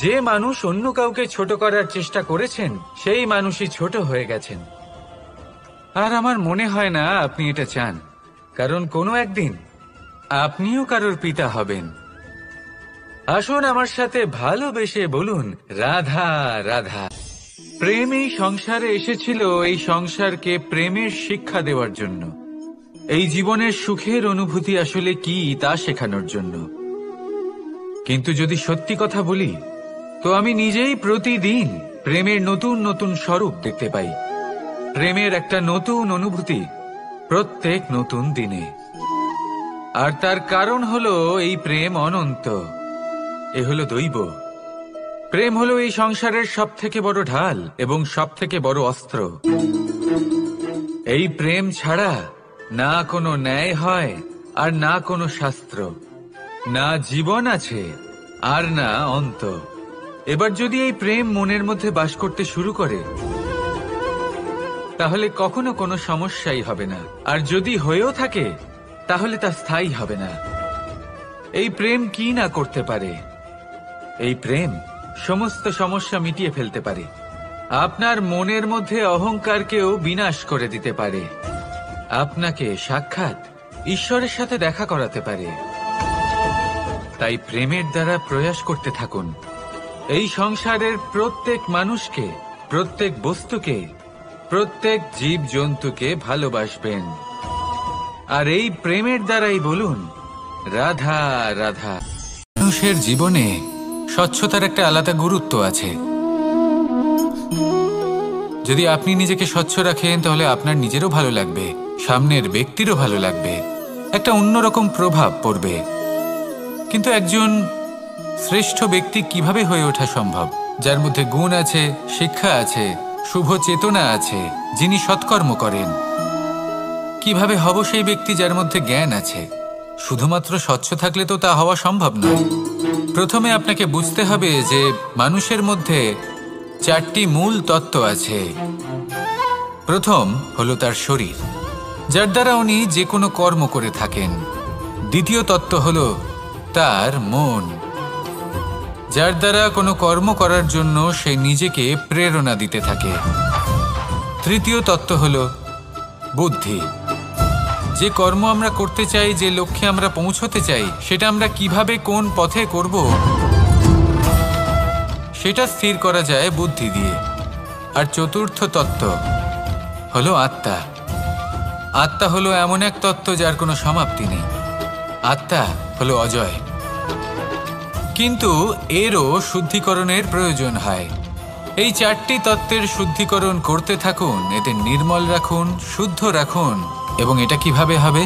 যে মানুষ অন্য কাউকে ছোট করার চেষ্টা করেছেন, সেই মানুষই ছোট হয়ে গেছেন। আর আমার মনে হয় না আপনি এটা চান, কারণ কোনো একদিন আপনিও কারোর পিতা হবেন। আসুন আমার সাথে ভালোবেসে বলুন, রাধা রাধা। প্রেম এই সংসারে এসেছিল এই সংসারকে প্রেমের শিক্ষা দেওয়ার জন্য, এই জীবনের সুখের অনুভূতি আসলে কি তা শেখানোর জন্য। কিন্তু যদি সত্যি কথা বলি, তো আমি নিজেই প্রতিদিন প্রেমের নতুন নতুন স্বরূপ দেখতে পাই, প্রেমের একটা নতুন অনুভূতি প্রত্যেক নতুন দিনে। আর তার কারণ হলো এই প্রেম অনন্ত, এ হলো দৈব। প্রেম হলো এই সংসারের সব থেকে বড় ঢাল এবং সব থেকে বড় অস্ত্র। এই প্রেম ছাড়া না কোনো ন্যায় হয়, আর না কোনো শাস্ত্র, না জীবন আছে, আর না অন্ত। এবার যদি এই প্রেম মনের মধ্যে বাস করতে শুরু করে, তাহলে কখনো কোনো সমস্যাই হবে না, আর যদি হয়েও থাকে, তাহলে তা স্থায়ী হবে না। এই প্রেম কি না করতে পারে? এই প্রেম সমস্ত সমস্যা মিটিয়ে ফেলতে পারে, আপনার মনের মধ্যে অহংকারকেও বিনাশ করে দিতে পারে, আপনাকে সাক্ষাৎ ঈশ্বরের সাথে দেখা করাতে পারে। তাই প্রেমের দ্বারা প্রয়াস করতে থাকুন, এই সংসারের প্রত্যেক মানুষকে, প্রত্যেক বস্তুকে, প্রত্যেক জীব জন্তুকে ভালোবাসবেন। আর এই প্রেমের দ্বারাই বলুন, রাধা রাধা। মানুষের জীবনে স্বচ্ছতার একটা আলাদা গুরুত্ব আছে। যদি আপনি নিজেকে স্বচ্ছ রাখেন, তাহলে আপনার নিজেরও ভালো লাগবে, সামনের ব্যক্তিরও ভালো লাগবে, একটা অন্যরকম প্রভাব পড়বে। কিন্তু একজন শ্রেষ্ঠ ব্যক্তি কিভাবে হয়ে ওঠা সম্ভব? যার মধ্যে গুণ আছে, শিক্ষা আছে, শুভ চেতনা আছে, যিনি সৎকর্ম করেন। কিভাবে হব সেই ব্যক্তি যার মধ্যে জ্ঞান আছে? শুধুমাত্র স্বচ্ছ থাকলে তো তা হওয়া সম্ভব নয়। প্রথমে আপনাকে বুঝতে হবে যে মানুষের মধ্যে 4টি মূল তত্ত্ব আছে। প্রথম হলো তার শরীর, যার দ্বারা উনি যে কোনো কর্ম করে থাকেন। দ্বিতীয় তত্ত্ব হলো তার মন, যার দ্বারা কোনো কর্ম করার জন্য সে নিজেকে প্রেরণা দিতে থাকে। তৃতীয় তত্ত্ব হলো বুদ্ধি, যে কর্ম আমরা করতে চাই, যে লক্ষ্যে আমরা পৌঁছতে চাই, সেটা আমরা কিভাবে কোন পথে করব সেটা স্থির করা যায় বুদ্ধি দিয়ে। আর চতুর্থ তত্ত্ব হলো আত্মা। আত্মা হলো এমন এক তত্ত্ব যার কোনো সমাপ্তি নেই। আত্মা হলো অজয়, কিন্তু এরও শুদ্ধিকরণের প্রয়োজন হয়। এই 4টি তত্ত্বের শুদ্ধিকরণ করতে থাকুন, এতে নির্মল রাখুন, শুদ্ধ রাখুন। এবং এটা কিভাবে হবে?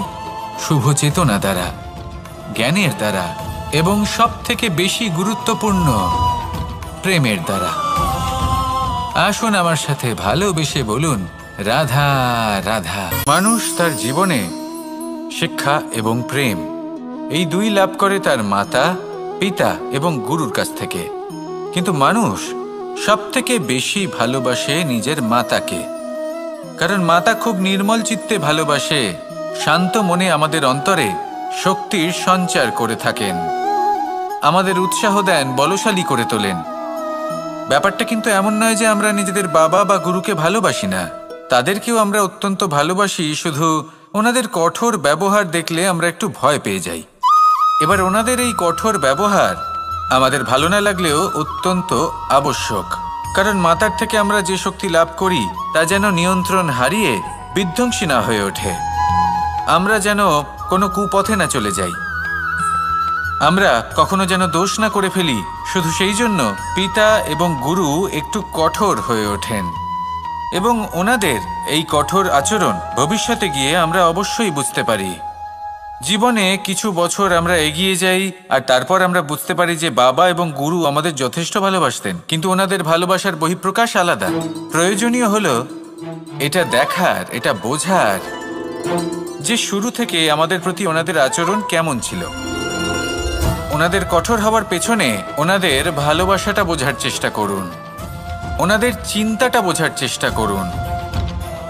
শুভ চেতনা দ্বারা, জ্ঞানের দ্বারা, এবং সবথেকে বেশি গুরুত্বপূর্ণ প্রেমের দ্বারা। আসুন আমার সাথে ভালোবেসে বলুন, রাধা রাধা। মানুষ তার জীবনে শিক্ষা এবং প্রেম এই দুই লাভ করে তার মাতা, পিতা এবং গুরুর কাছ থেকে। কিন্তু মানুষ সবথেকে বেশি ভালোবাসে নিজের মাতাকে, কারণ মাতা খুব নির্মল চিত্তে ভালোবাসে, শান্ত মনে আমাদের অন্তরে শক্তির সঞ্চার করে থাকেন, আমাদের উৎসাহ দেন, বলশালী করে তোলেন। ব্যাপারটা কিন্তু এমন নয় যে আমরা নিজেদের বাবা বা গুরুকে ভালোবাসি না, তাদেরকেও আমরা অত্যন্ত ভালোবাসি, শুধু ওনাদের কঠোর ব্যবহার দেখলে আমরা একটু ভয় পেয়ে যাই। এবার ওনাদের এই কঠোর ব্যবহার আমাদের ভালো না লাগলেও অত্যন্ত আবশ্যক, কারণ মাতার থেকে আমরা যে শক্তি লাভ করি তা যেন নিয়ন্ত্রণ হারিয়ে বিধ্বংসী না হয়ে ওঠে, আমরা যেন কোনো কুপথে না চলে যাই, আমরা কখনো যেন দোষ না করে ফেলি। শুধু সেই জন্য পিতা এবং গুরু একটু কঠোর হয়ে ওঠেন, এবং ওনাদের এই কঠোর আচরণ ভবিষ্যতে গিয়ে আমরা অবশ্যই বুঝতে পারি। জীবনে কিছু বছর আমরা এগিয়ে যাই আর তারপর আমরা বুঝতে পারি যে বাবা এবং গুরু আমাদের যথেষ্ট ভালোবাসতেন, কিন্তু ওনাদের ভালোবাসার বহিঃপ্রকাশ আলাদা। প্রয়োজনীয় হলো এটা দেখার, এটা বোঝার যে শুরু থেকে আমাদের প্রতি ওনাদের আচরণ কেমন ছিল। ওনাদের কঠোর হওয়ার পেছনে ওনাদের ভালোবাসাটা বোঝার চেষ্টা করুন, ওনাদের চিন্তাটা বোঝার চেষ্টা করুন,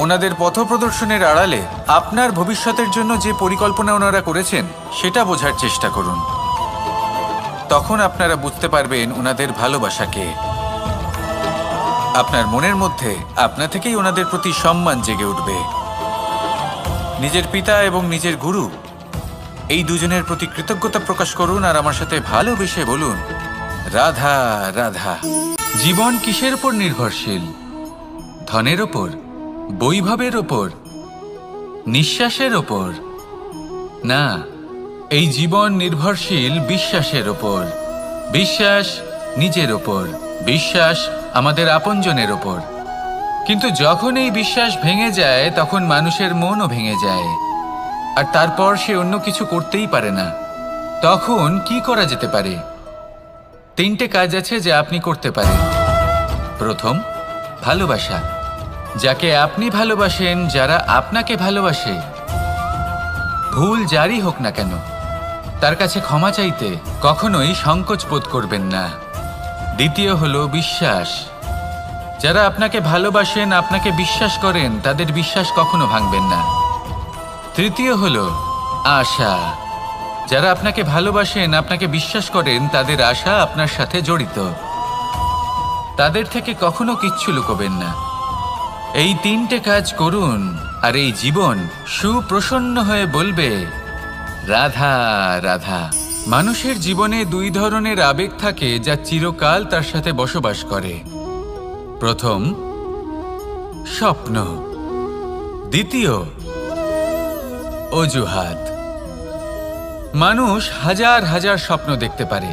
ওনাদের পথপ্রদর্শনের আড়ালে আপনার ভবিষ্যতের জন্য যে পরিকল্পনা ওনারা করেছেন সেটা বোঝার চেষ্টা করুন। তখন আপনারা বুঝতে পারবেন ওনাদের ভালোবাসাকে। আপনার মনের মধ্যে আপনা থেকেই ওনাদের প্রতি সম্মান জেগে উঠবে। নিজের পিতা এবং নিজের গুরু এই দুজনের প্রতি কৃতজ্ঞতা প্রকাশ করুন আর আমার সাথে ভালোবেসে বলুন, রাধা রাধা। জীবন কিসের উপর নির্ভরশীল? ধনের ওপর, বৈভবের ওপর, নিঃশ্বাসের ওপর? না, এই জীবন নির্ভরশীল বিশ্বাসের ওপর। বিশ্বাস নিজের ওপর, বিশ্বাস আমাদের আপনজনের ওপর। কিন্তু যখন এই বিশ্বাস ভেঙে যায় তখন মানুষের মনও ভেঙে যায়, আর তারপর সে অন্য কিছু করতেই পারে না। তখন কি করা যেতে পারে? 3টে কাজ আছে যা আপনি করতে পারেন। প্রথম, ভালোবাসা। যাকে আপনি ভালোবাসেন, যারা আপনাকে ভালোবাসে, ভুল যারই হোক না কেন, তার কাছে ক্ষমা চাইতে কখনোই সংকোচ বোধ করবেন না। দ্বিতীয় হলো বিশ্বাস। যারা আপনাকে ভালোবাসেন, আপনাকে বিশ্বাস করেন, তাদের বিশ্বাস কখনো ভাঙবেন না। তৃতীয় হলো আশা। যারা আপনাকে ভালোবাসেন, আপনাকে বিশ্বাস করেন, তাদের আশা আপনার সাথে জড়িত, তাদের থেকে কখনো কিচ্ছু লুকোবেন না। এই 3টে কাজ করুন আর এই জীবন সুপ্রসন্ন হয়ে বলবে, রাধা রাধা। মানুষের জীবনে 2 ধরনের আবেগ থাকে যা চিরকাল তার সাথে বসবাস করে। প্রথম, স্বপ্ন। দ্বিতীয়, অজুহাত। মানুষ হাজার হাজার স্বপ্ন দেখতে পারে।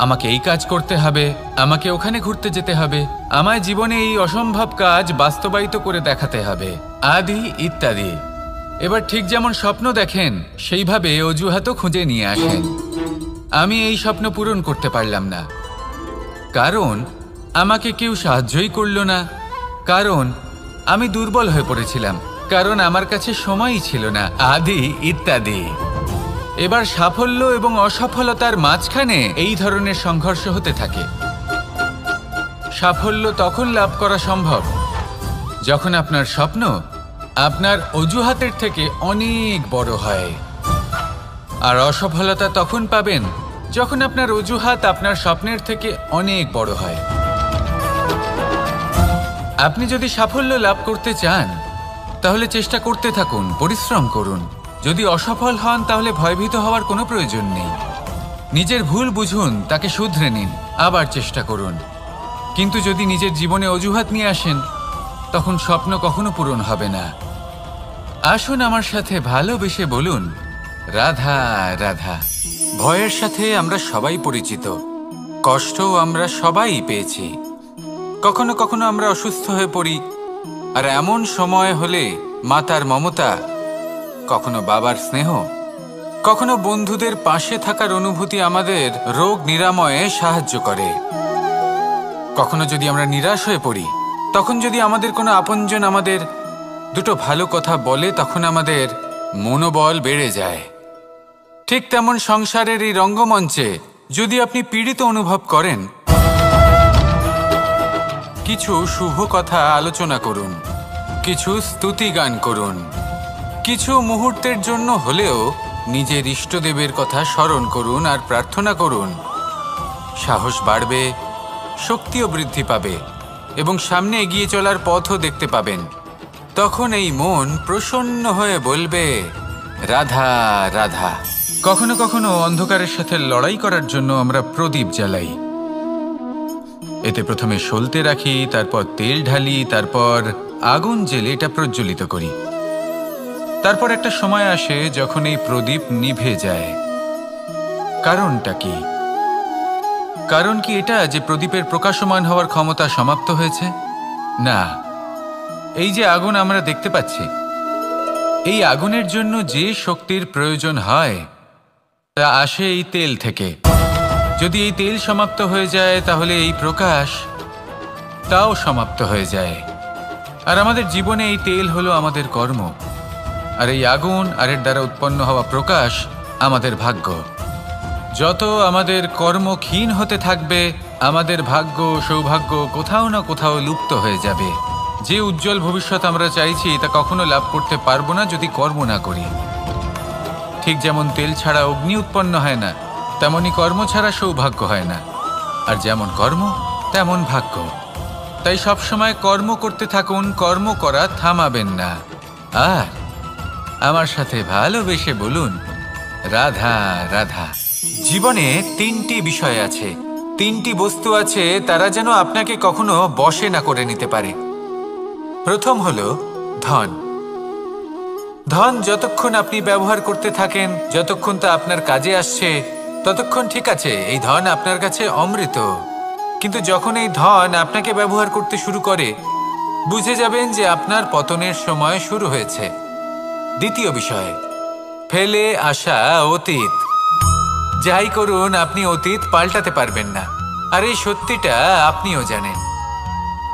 আমাকে এই কাজ করতে হবে, আমাকে ওখানে ঘুরতে যেতে হবে, আমায় জীবনে এই অসম্ভব কাজ বাস্তবায়িত করে দেখাতে হবে, আদি ইত্যাদি। এবার ঠিক যেমন স্বপ্ন দেখেন সেইভাবে অজুহাতও খুঁজে নিয়ে আসেন। আমি এই স্বপ্ন পূরণ করতে পারলাম না, কারণ আমাকে কেউ সাহায্যই করল না, কারণ আমি দুর্বল হয়ে পড়েছিলাম, কারণ আমার কাছে সময়ই ছিল না, আদি ইত্যাদি। এবার সাফল্য এবং অসফলতার মাঝখানে এই ধরনের সংঘর্ষ হতে থাকে। সাফল্য তখন লাভ করা সম্ভব যখন আপনার স্বপ্ন আপনার অজুহাতের থেকে অনেক বড় হয়, আর অসফলতা তখন পাবেন যখন আপনার অজুহাত আপনার স্বপ্নের থেকে অনেক বড় হয়। আপনি যদি সাফল্য লাভ করতে চান তাহলে চেষ্টা করতে থাকুন, পরিশ্রম করুন। যদি অসফল হন তাহলে ভয়ভীত হওয়ার কোনো প্রয়োজন নেই। নিজের ভুল বুঝুন, তাকে শুধরে নিন, আবার চেষ্টা করুন। কিন্তু যদি নিজের জীবনে অজুহাত নিয়ে আসেন তখন স্বপ্ন কখনো পূরণ হবে না। আসুন আমার সাথে ভালোবেসে বলুন, রাধা রাধা। ভয়ের সাথে আমরা সবাই পরিচিত, কষ্টও আমরা সবাই পেয়েছি। কখনো কখনো আমরা অসুস্থ হয়ে পড়ি, আর এমন সময় হলে মাতার মমতা, কখনো বাবার স্নেহ, কখনো বন্ধুদের পাশে থাকার অনুভূতি আমাদের রোগ নিরাময়ে সাহায্য করে। কখনো যদি আমরা নিরাশ হয়ে পড়ি, তখন যদি আমাদের কোনো আপনজন আমাদের দুটো ভালো কথা বলে, তখন আমাদের মনোবল বেড়ে যায়। ঠিক তেমন সংসারের এই রঙ্গমঞ্চে যদি আপনি পীড়িত অনুভব করেন, কিছু শুভ কথা আলোচনা করুন, কিছু স্তুতি গান করুন, কিছু মুহূর্তের জন্য হলেও নিজের ইষ্টদেবের কথা স্মরণ করুন আর প্রার্থনা করুন। সাহস বাড়বে, শক্তিও বৃদ্ধি পাবে এবং সামনে এগিয়ে চলার পথও দেখতে পাবেন। তখন এই মন প্রসন্ন হয়ে বলবে, রাধা রাধা। কখনো কখনো অন্ধকারের সাথে লড়াই করার জন্য আমরা প্রদীপ জ্বালাই। এতে প্রথমে সলতে রাখি, তারপর তেল ঢালি, তারপর আগুন জেলে এটা প্রজ্বলিত করি। তারপর একটা সময় আসে যখন এই প্রদীপ নিভে যায়। কারণটা কি? কারণ কি এটা যে প্রদীপের প্রকাশমান হওয়ার ক্ষমতা সমাপ্ত হয়েছে? না, এই যে আগুন আমরা দেখতে পাচ্ছি, এই আগুনের জন্য যে শক্তির প্রয়োজন হয় তা আসে এই তেল থেকে। যদি এই তেল সমাপ্ত হয়ে যায় তাহলে এই প্রকাশ তাও সমাপ্ত হয়ে যায়। আর আমাদের জীবনে এই তেল হলো আমাদের কর্ম, আর এই আগুন আর এর দ্বারা উৎপন্ন হওয়া প্রকাশ আমাদের ভাগ্য। যত আমাদের কর্ম ক্ষীণ হতে থাকবে, আমাদের ভাগ্য সৌভাগ্য কোথাও না কোথাও লুপ্ত হয়ে যাবে। যে উজ্জ্বল ভবিষ্যৎ আমরা চাইছি তা কখনো লাভ করতে পারবো না যদি কর্ম না করি। ঠিক যেমন তেল ছাড়া অগ্নি উৎপন্ন হয় না, তেমনি কর্ম ছাড়া সৌভাগ্য হয় না। আর যেমন কর্ম তেমন ভাগ্য। তাই সবসময় কর্ম করতে থাকুন, কর্ম করা থামাবেন না। আর আমার সাথে ভালোবেসে বলুন, রাধা রাধা। জীবনে তিনটি বিষয় আছে, তিনটি বস্তু আছে, তারা যেন আপনাকে কখনো বশে না করে নিতে পারে। প্রথম হলো ধন। ধন যতক্ষণ আপনি ব্যবহার করতে থাকেন, যতক্ষণ তা আপনার কাজে আসছে, ততক্ষণ ঠিক আছে, এই ধন আপনার কাছে অমৃত। কিন্তু যখন এই ধন আপনাকে ব্যবহার করতে শুরু করে, বুঝে যাবেন যে আপনার পতনের সময় শুরু হয়েছে। দ্বিতীয় বিষয়, ফেলে আসা অতীত। যাই করুন, আপনি অতীত পাল্টাতে পারবেন না, আর এই সত্যিটা আপনিও জানেন।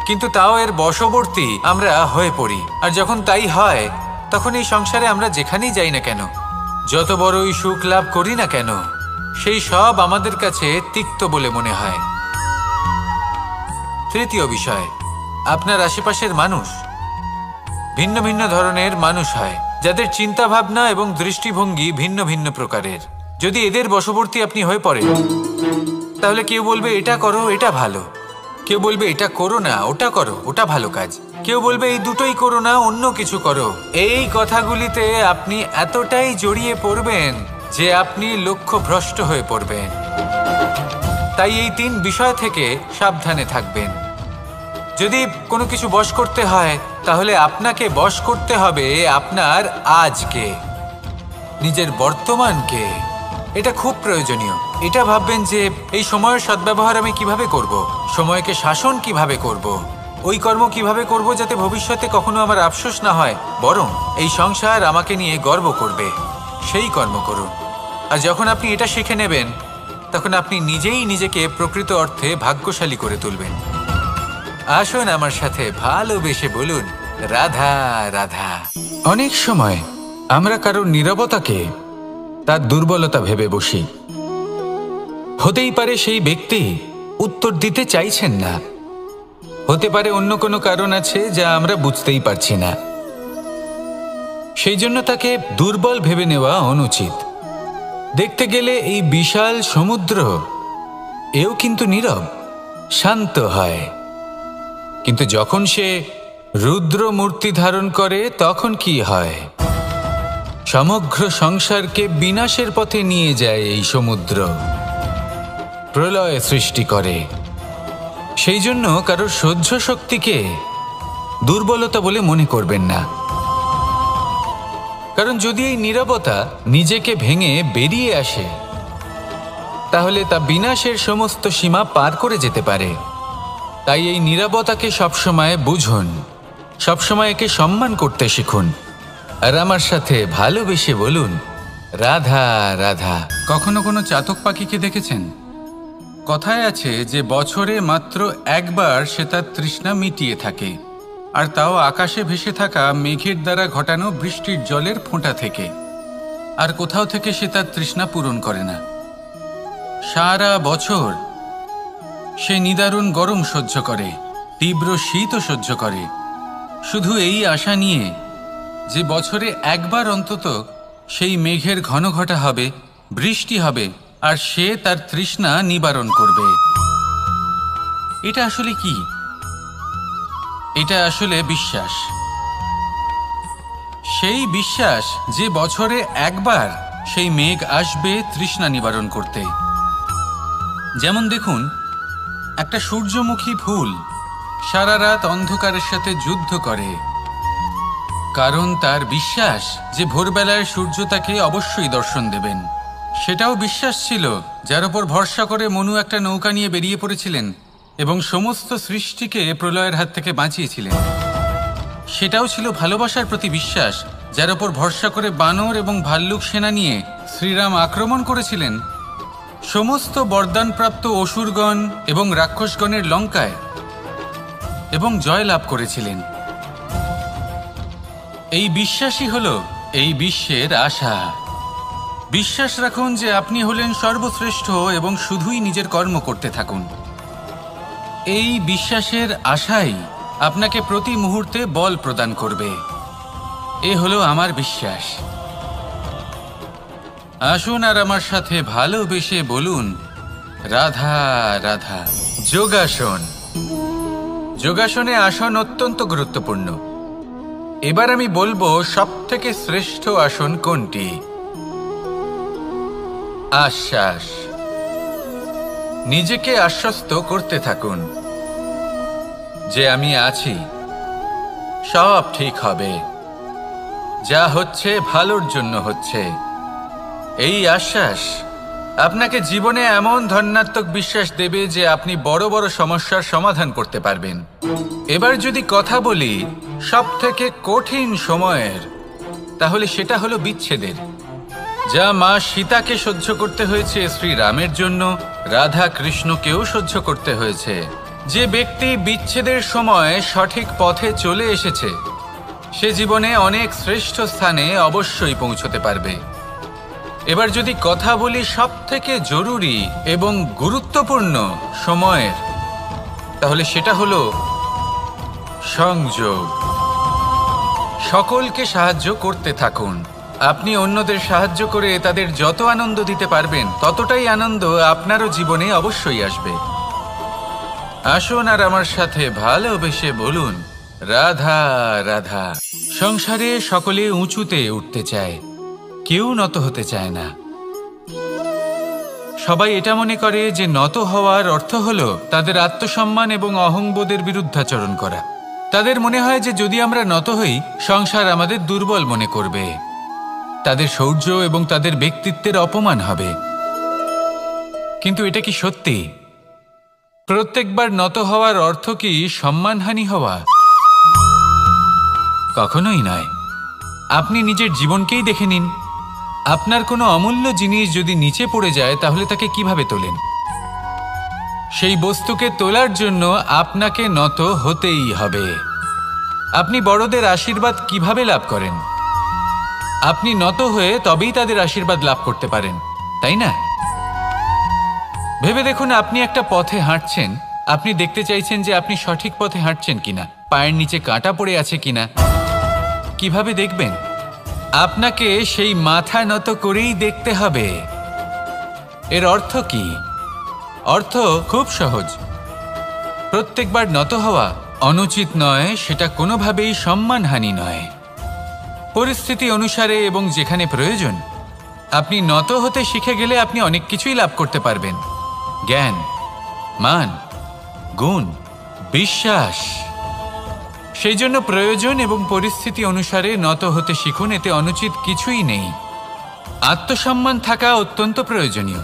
কিন্তু তাও এর বশবর্তী আমরা হয়ে পড়ি। আর যখন তাই হয়, তখন এই সংসারে আমরা যেখানেই যাই না কেন, যত বড়ই সুখ লাভ করি না কেন, সেই সব আমাদের কাছে তিক্ত বলে মনে হয়। তৃতীয় বিষয়, আপনার আশেপাশের মানুষ ভিন্ন ভিন্ন ধরনের মানুষ হয়, যাদের চিন্তা ভাবনা এবং দৃষ্টিভঙ্গি ভিন্ন ভিন্ন প্রকারের। যদি এদের বশবর্তী আপনি হয়ে পড়েন, তাহলে কেউ বলবে এটা করো, এটা ভালো। কেউ বলবে এটা করো না, ওটা করো, ওটা ভালো কাজ। কেউ বলবে এই দুটোই করো না, অন্য কিছু করো। এই কথাগুলিতে আপনি এতটাই জড়িয়ে পড়বেন যে আপনি লক্ষ্যভ্রষ্ট হয়ে পড়বেন। তাই এই তিন বিষয় থেকে সাবধানে থাকবেন। যদি কোনো কিছু বশ করতে হয়, তাহলে আপনাকে বশ করতে হবে আপনার আজকে, নিজের বর্তমানকে। এটা খুব প্রয়োজনীয়। এটা ভাববেন যে এই সময়ের সদ্ব্যবহার আমি কিভাবে করব, সময়কে শাসন কিভাবে করব, ওই কর্ম কিভাবে করব যাতে ভবিষ্যতে কখনো আমার আফসোস না হয়, বরং এই সংসার আমাকে নিয়ে গর্ব করবে, সেই কর্ম করুন। আর যখন আপনি এটা শিখে নেবেন, তখন আপনি নিজেই নিজেকে প্রকৃত অর্থে ভাগ্যশালী করে তুলবেন। আসুন আমার সাথে ভালোবেসে বলুন, রাধা রাধা। অনেক সময় আমরা কারোর নীরবতাকে তার দুর্বলতা ভেবে বসি। হতেই পারে সেই ব্যক্তি উত্তর দিতে চাইছেন না, হতে পারে অন্য কোনো কারণ আছে যা আমরা বুঝতেই পারছি না। সেই জন্য তাকে দুর্বল ভেবে নেওয়া অনুচিত। দেখতে গেলে এই বিশাল সমুদ্র এও কিন্তু নীরব, শান্ত হয়। কিন্তু যখন সে রুদ্র মূর্তি ধারণ করে তখন কি হয়? সমগ্র সংসারকে বিনাশের পথে নিয়ে যায় এই সমুদ্র, প্রলয় সৃষ্টি করে। সেই জন্য কারোর সহ্য শক্তিকে দুর্বলতা বলে মনে করবেন না। কারণ যদি এই নীরবতা নিজেকে ভেঙে বেরিয়ে আসে, তাহলে তা বিনাশের সমস্ত সীমা পার করে যেতে পারে। তাই এই নীরবতাকে সবসময় বুঝুন, সবসময় একে সম্মান করতে শিখুন, আর আমার সাথে ভালোবেসে বলুন, রাধা রাধা। কখনো কোনো চাতক পাখিকে দেখেছেন? কথায় আছে যে বছরে মাত্র একবার সে তার তৃষ্ণা মিটিয়ে থাকে, আর তাও আকাশে ভেসে থাকা মেঘের দ্বারা ঘটানো বৃষ্টির জলের ফোঁটা থেকে। আর কোথাও থেকে সে তার তৃষ্ণা পূরণ করে না। সারা বছর সে নিদারুণ গরম সহ্য করে, তীব্র শীতও সহ্য করে, শুধু এই আশা নিয়ে যে বছরে একবার অন্তত সেই মেঘের ঘন ঘটা হবে, বৃষ্টি হবে, আর সে তার তৃষ্ণা নিবারণ করবে। এটা আসলে কি? এটা আসলে বিশ্বাস। সেই বিশ্বাস যে বছরে একবার সেই মেঘ আসবে তৃষ্ণা নিবারণ করতে। যেমন দেখুন, একটা সূর্যমুখী ফুল সারা রাত অন্ধকারের সাথে যুদ্ধ করে, কারণ তার বিশ্বাস যে ভোরবেলায় সূর্য তাকে অবশ্যই দর্শন দেবেন। সেটাও বিশ্বাস ছিল যার উপর ভরসা করে মনু একটা নৌকা নিয়ে বেরিয়ে পড়েছিলেন এবং সমস্ত সৃষ্টিকে প্রলয়ের হাত থেকে বাঁচিয়েছিলেন। সেটাও ছিল ভালোবাসার প্রতি বিশ্বাস, যার উপর ভরসা করে বানর এবং ভাল্লুক সেনা নিয়ে শ্রীরাম আক্রমণ করেছিলেন সমস্ত বরদানপ্রাপ্ত অসুরগণ এবং রাক্ষসগণের লঙ্কায় এবং জয় লাভ করেছিলেন। এই বিশ্বাসই হলো এই বিশ্বের আশা। বিশ্বাস রাখুন যে আপনি হলেন সর্বশ্রেষ্ঠ এবং শুধুই নিজের কর্ম করতে থাকুন। এই বিশ্বাসের আশাই আপনাকে প্রতি মুহূর্তে বল প্রদান করবে। এ হলো আমার বিশ্বাস। আসুন আর আমার সাথে ভালোবেসে বলুন, রাধা রাধা। যোগাসন। যোগাসনে আসন অত্যন্ত গুরুত্বপূর্ণ। এবার আমি বলবো সবথেকে শ্রেষ্ঠ আসন কোনটি। আশ্বাস। নিজেকে আশ্বস্ত করতে থাকুন যে আমি আছি, সব ঠিক হবে, যা হচ্ছে ভালোর জন্য হচ্ছে। এই আশ্বাস আপনাকে জীবনে এমন ধন্যাত্মক বিশ্বাস দেবে যে আপনি বড় বড় সমস্যার সমাধান করতে পারবেন। এবার যদি কথা বলি সবথেকে কঠিন সময়ের, তাহলে সেটা হলো বিচ্ছেদের। যা মা সীতাকে সহ্য করতে হয়েছে শ্রীরামের জন্য, রাধা কৃষ্ণকেও সহ্য করতে হয়েছে। যে ব্যক্তি বিচ্ছেদের সময় সঠিক পথে চলে এসেছে, সে জীবনে অনেক শ্রেষ্ঠ স্থানে অবশ্যই পৌঁছতে পারবে। এবার যদি কথা বলি সবথেকে জরুরি এবং গুরুত্বপূর্ণ সময়ের, তাহলে সেটা হলো সংযোগ। সকলকে সাহায্য করতে থাকুন। আপনি অন্যদের সাহায্য করে তাদের যত আনন্দ দিতে পারবেন, ততটাই আনন্দ আপনারও জীবনে অবশ্যই আসবে। আসুন আর আমার সাথে ভালোবেসে বলুন, রাধা রাধা। সংসারে সকলে উঁচুতে উঠতে চায়, কেউ নত হতে চায় না। সবাই এটা মনে করে যে নত হওয়ার অর্থ হলো তাদের আত্মসম্মান এবং অহংবোধের বিরুদ্ধাচরণ করা। তাদের মনে হয় যে যদি আমরা নত হই, সংসার আমাদের দুর্বল মনে করবে, তাদের শৌর্য এবং তাদের ব্যক্তিত্বের অপমান হবে। কিন্তু এটা কি সত্যি? প্রত্যেকবার নত হওয়ার অর্থ কি সম্মানহানি হওয়া? কখনোই নয়। আপনি নিজের জীবনকেই দেখে নিন। আপনার কোনো অমূল্য জিনিস যদি নিচে পড়ে যায় তাহলে তাকে কিভাবে তোলেন? সেই বস্তুকে তোলার জন্য আপনাকে নত হতেই হবে। আপনি বড়দের আশীর্বাদ কিভাবে লাভ করেন? আপনি নত হয়ে তবেই তাদের আশীর্বাদ লাভ করতে পারেন, তাই না? ভেবে দেখুন, আপনি একটা পথে হাঁটছেন, আপনি দেখতে চাইছেন যে আপনি সঠিক পথে হাঁটছেন কিনা, পায়ের নিচে কাঁটা পড়ে আছে কিনা। কিভাবে দেখবেন? আপনাকে সেই মাথা নত করেই দেখতে হবে। এর অর্থ কি? অর্থ খুব সহজ। প্রত্যেকবার নত হওয়া অনুচিত নয়, সেটা কোনোভাবেই সম্মানহানি নয়। পরিস্থিতি অনুসারে এবং যেখানে প্রয়োজন আপনি নত হতে শিখে গেলে আপনি অনেক কিছুই লাভ করতে পারবেন। জ্ঞান, মান, গুণ, বিশ্বাস। সেই জন্য প্রয়োজন এবং পরিস্থিতি অনুসারে নত হতে শিখুন, এতে অনুচিত কিছুই নেই। আত্মসম্মান থাকা অত্যন্ত প্রয়োজনীয়,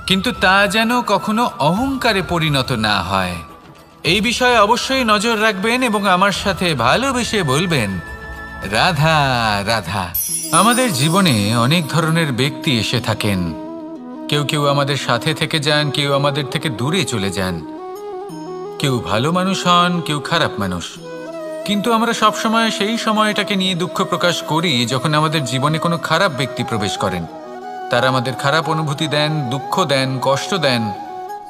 কিন্তু তা যেন কখনো অহংকারে পরিণত না হয়। এই বিষয়ে অবশ্যই নজর রাখবেন এবং আমার সাথে ভালোবেসে বলবেন, রাধা রাধা। আমাদের জীবনে অনেক ধরনের ব্যক্তি এসে থাকেন। কেউ কেউ আমাদের সাথে থেকে যান, কেউ আমাদের থেকে দূরে চলে যান। কেউ ভালো মানুষ হন, কেউ খারাপ মানুষ। কিন্তু আমরা সবসময় সেই সময়টাকে নিয়ে দুঃখ প্রকাশ করি যখন আমাদের জীবনে কোনো খারাপ ব্যক্তি প্রবেশ করেন। তারা আমাদের খারাপ অনুভূতি দেন, দুঃখ দেন, কষ্ট দেন।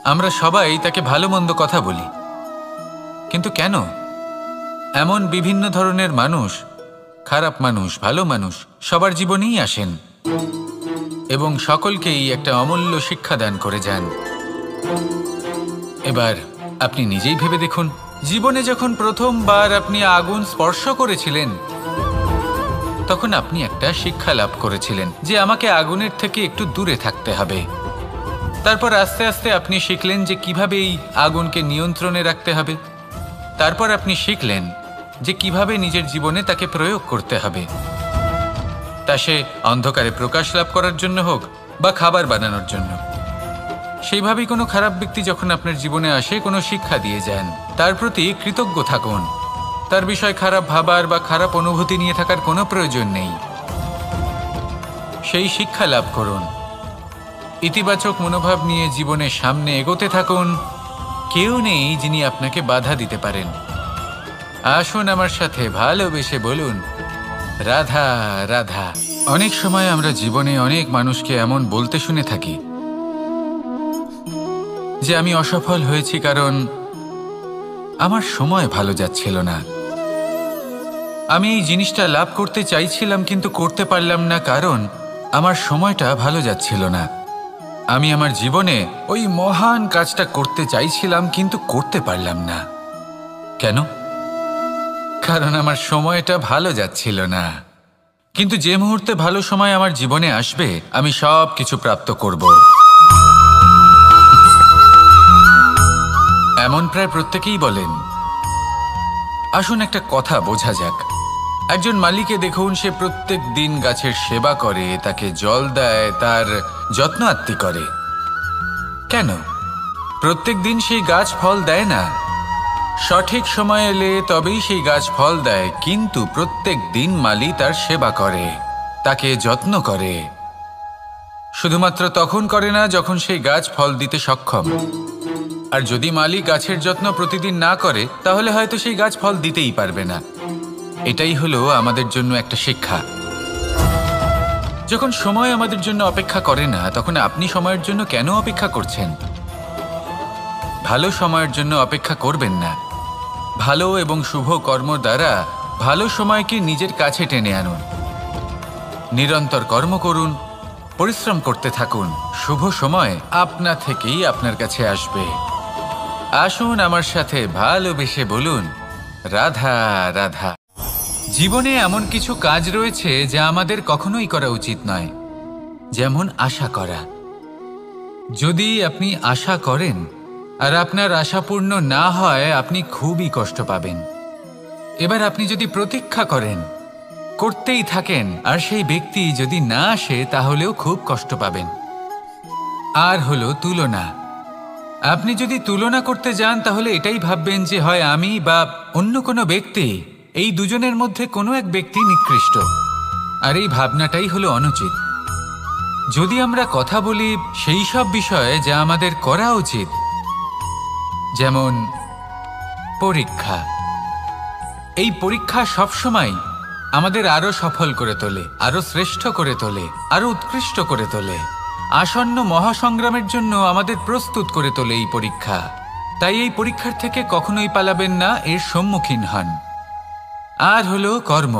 আমরা সবাই তাকে ভালো মন্দ কথা বলি। কিন্তু কেন? এমন বিভিন্ন ধরনের মানুষ, খারাপ মানুষ, ভালো মানুষ সবার জীবনেই আসেন এবং সকলকেই একটা অমূল্য শিক্ষা দান করে যান। এবার আপনি নিজেই ভেবে দেখুন, জীবনে যখন প্রথমবার আপনি আগুন স্পর্শ করেছিলেন তখন আপনি একটা শিক্ষা লাভ করেছিলেন যে আমাকে আগুনের থেকে একটু দূরে থাকতে হবে। তারপর আস্তে আস্তে আপনি শিখলেন যে কিভাবে এই আগুনকে নিয়ন্ত্রণে রাখতে হবে। তারপর আপনি শিখলেন যে কিভাবে নিজের জীবনে তাকে প্রয়োগ করতে হবে, তা সে অন্ধকারে প্রকাশ লাভ করার জন্য হোক বা খাবার বানানোর জন্য। সেইভাবেই কোনো খারাপ ব্যক্তি যখন আপনার জীবনে আসে কোনো শিক্ষা দিয়ে যান, তার প্রতি কৃতজ্ঞ থাকুন। তার বিষয় খারাপ ভাবার বা খারাপ অনুভূতি নিয়ে থাকার কোনো প্রয়োজন নেই। সেই শিক্ষা লাভ করুন, ইতিবাচক মনোভাব নিয়ে জীবনের সামনে এগোতে থাকুন। কেউ নেই যিনি আপনাকে বাধা দিতে পারেন। আসুন আমার সাথে ভালোবেসে বলুন, রাধা রাধা। অনেক সময় আমরা জীবনে অনেক মানুষকে এমন বলতে শুনে থাকি যে আমি অসফল হয়েছি কারণ আমার সময় ভালো যাচ্ছিল না। আমি এই জিনিসটা লাভ করতে চাইছিলাম কিন্তু করতে পারলাম না কারণ আমার সময়টা ভালো যাচ্ছিল না। আমি আমার জীবনে ওই মহান কাজটা করতে চাইছিলাম কিন্তু করতে পারলাম না। কেন? কারণ আমার সময়টা ভালো যাচ্ছিল না। কিন্তু যে মুহূর্তে ভালো সময় আমার জীবনে আসবে আমি সব কিছু প্রাপ্ত করব। এমন প্রায় প্রত্যেকেই বলেন। আসুন একটা কথা বোঝা যাক। একজন মালিকে দেখুন, সে প্রত্যেক দিন গাছের সেবা করে, তাকে জল দেয়, তার যত্ন আত্তি করে। কেন? প্রত্যেক দিন সেই গাছ ফল দেয় না। সঠিক সময় এলে তবেই সেই গাছ ফল দেয়, কিন্তু প্রত্যেক দিন মালি তার সেবা করে, তাকে যত্ন করে। শুধুমাত্র তখন করে না যখন সেই গাছ ফল দিতে সক্ষম। আর যদি মালি গাছের যত্ন প্রতিদিন না করে তাহলে হয়তো সেই গাছ ফল দিতেই পারবে না। এটাই হলো আমাদের জন্য একটা শিক্ষা। যখন সময় আমাদের জন্য অপেক্ষা করে না তখন আপনি সময়ের জন্য কেন অপেক্ষা করছেন? ভালো সময়ের জন্য অপেক্ষা করবেন না। ভালো এবং শুভ কর্ম দ্বারা ভালো সময়কে নিজের কাছে টেনে আনুন। নিরন্তর কর্ম করুন, পরিশ্রম করতে থাকুন। শুভ সময় আপনা থেকেই আপনার কাছে আসবে। আসুন আমার সাথে ভালোবেসে বলুন, রাধা রাধা। জীবনে এমন কিছু কাজ রয়েছে যা আমাদের কখনোই করা উচিত নয়, যেমন আশা করা। যদি আপনি আশা করেন আর আপনার আশা পূর্ণ না হয় আপনি খুবই কষ্ট পাবেন। এবার আপনি যদি প্রতীক্ষা করেন, করতেই থাকেন, আর সেই ব্যক্তি যদি না আসে তাহলেও খুব কষ্ট পাবেন। আর হলো তুলনা। আপনি যদি তুলনা করতে যান তাহলে এটাই ভাববেন যে হয় আমি বা অন্য কোনো ব্যক্তি, এই দুজনের মধ্যে কোনো এক ব্যক্তি নিকৃষ্ট। আর এই ভাবনাটাই হলো অনুচিত। যদি আমরা কথা বলি সেই সব বিষয়ে যা আমাদের করা উচিত, যেমন পরীক্ষা। এই পরীক্ষা সবসময় আমাদের আরো সফল করে তোলে, আরো শ্রেষ্ঠ করে তোলে, আরো উৎকৃষ্ট করে তোলে। আসন্ন মহাসংগ্রামের জন্য আমাদের প্রস্তুত করে তোলে এই পরীক্ষা। তাই এই পরীক্ষার থেকে কখনোই পালাবেন না, এর সম্মুখীন হন। আর হলো কর্ম।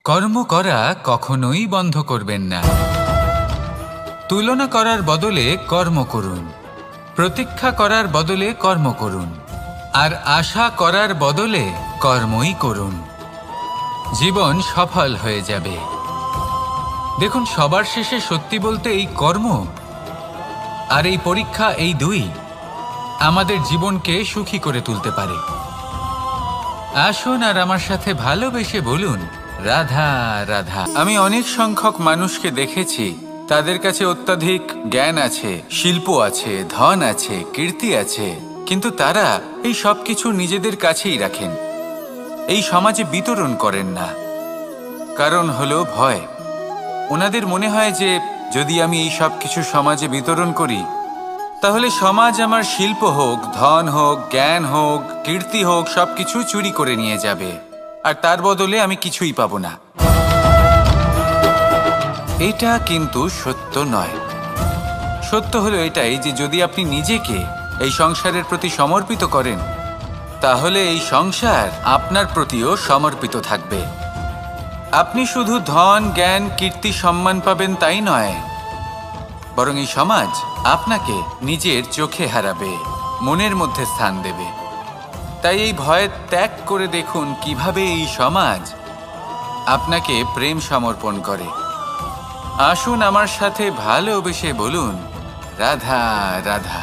কর্ম করা কখনোই বন্ধ করবেন না। তুলনা করার বদলে কর্ম করুন, প্রতীক্ষা করার বদলে কর্ম করুন, আর আশা করার বদলে কর্মই করুন। জীবন সফল হয়ে যাবে। দেখুন, সবার শেষে সত্যি বলতে এই কর্ম আর এই পরীক্ষা, এই দুই আমাদের জীবনকে সুখী করে তুলতে পারে। আসুন আর আমার সাথে ভালোবেসে বলুন, রাধা রাধা। আমি অনেক সংখ্যক মানুষকে দেখেছি, তাদের কাছে অত্যাধিক জ্ঞান আছে, শিল্প আছে, ধন আছে, কীর্তি আছে, কিন্তু তারা এই সব কিছু নিজেদের কাছেই রাখেন, এই সমাজে বিতরণ করেন না। কারণ হলো ভয়। ওনাদের মনে হয় যে যদি আমি এই সব কিছু সমাজে বিতরণ করি, তাহলে সমাজ আমার শিল্প হোক, ধন হোক, জ্ঞান হোক, কীর্তি হোক, সবকিছু চুরি করে নিয়ে যাবে, আর তার বদলে আমি কিছুই পাবো না। এটা কিন্তু সত্য নয়। সত্য হলো এটাই যে যদি আপনি নিজেকে এই সংসারের প্রতি সমর্পিত করেন, তাহলে এই সংসার আপনার প্রতিও সমর্পিত থাকবে। আপনি শুধু ধন, জ্ঞান, কীর্তি, সম্মান পাবেন তাই নয়, বরং এই সমাজ আপনাকে নিজের চোখে হারাবে, মনের মধ্যে স্থান দেবে। তাই এই ভয় ত্যাগ করে দেখুন কিভাবে এই সমাজ আপনাকে প্রেম সমর্পণ করে। আসুন আমার সাথে ভালোবেসে বলুন, রাধা রাধা।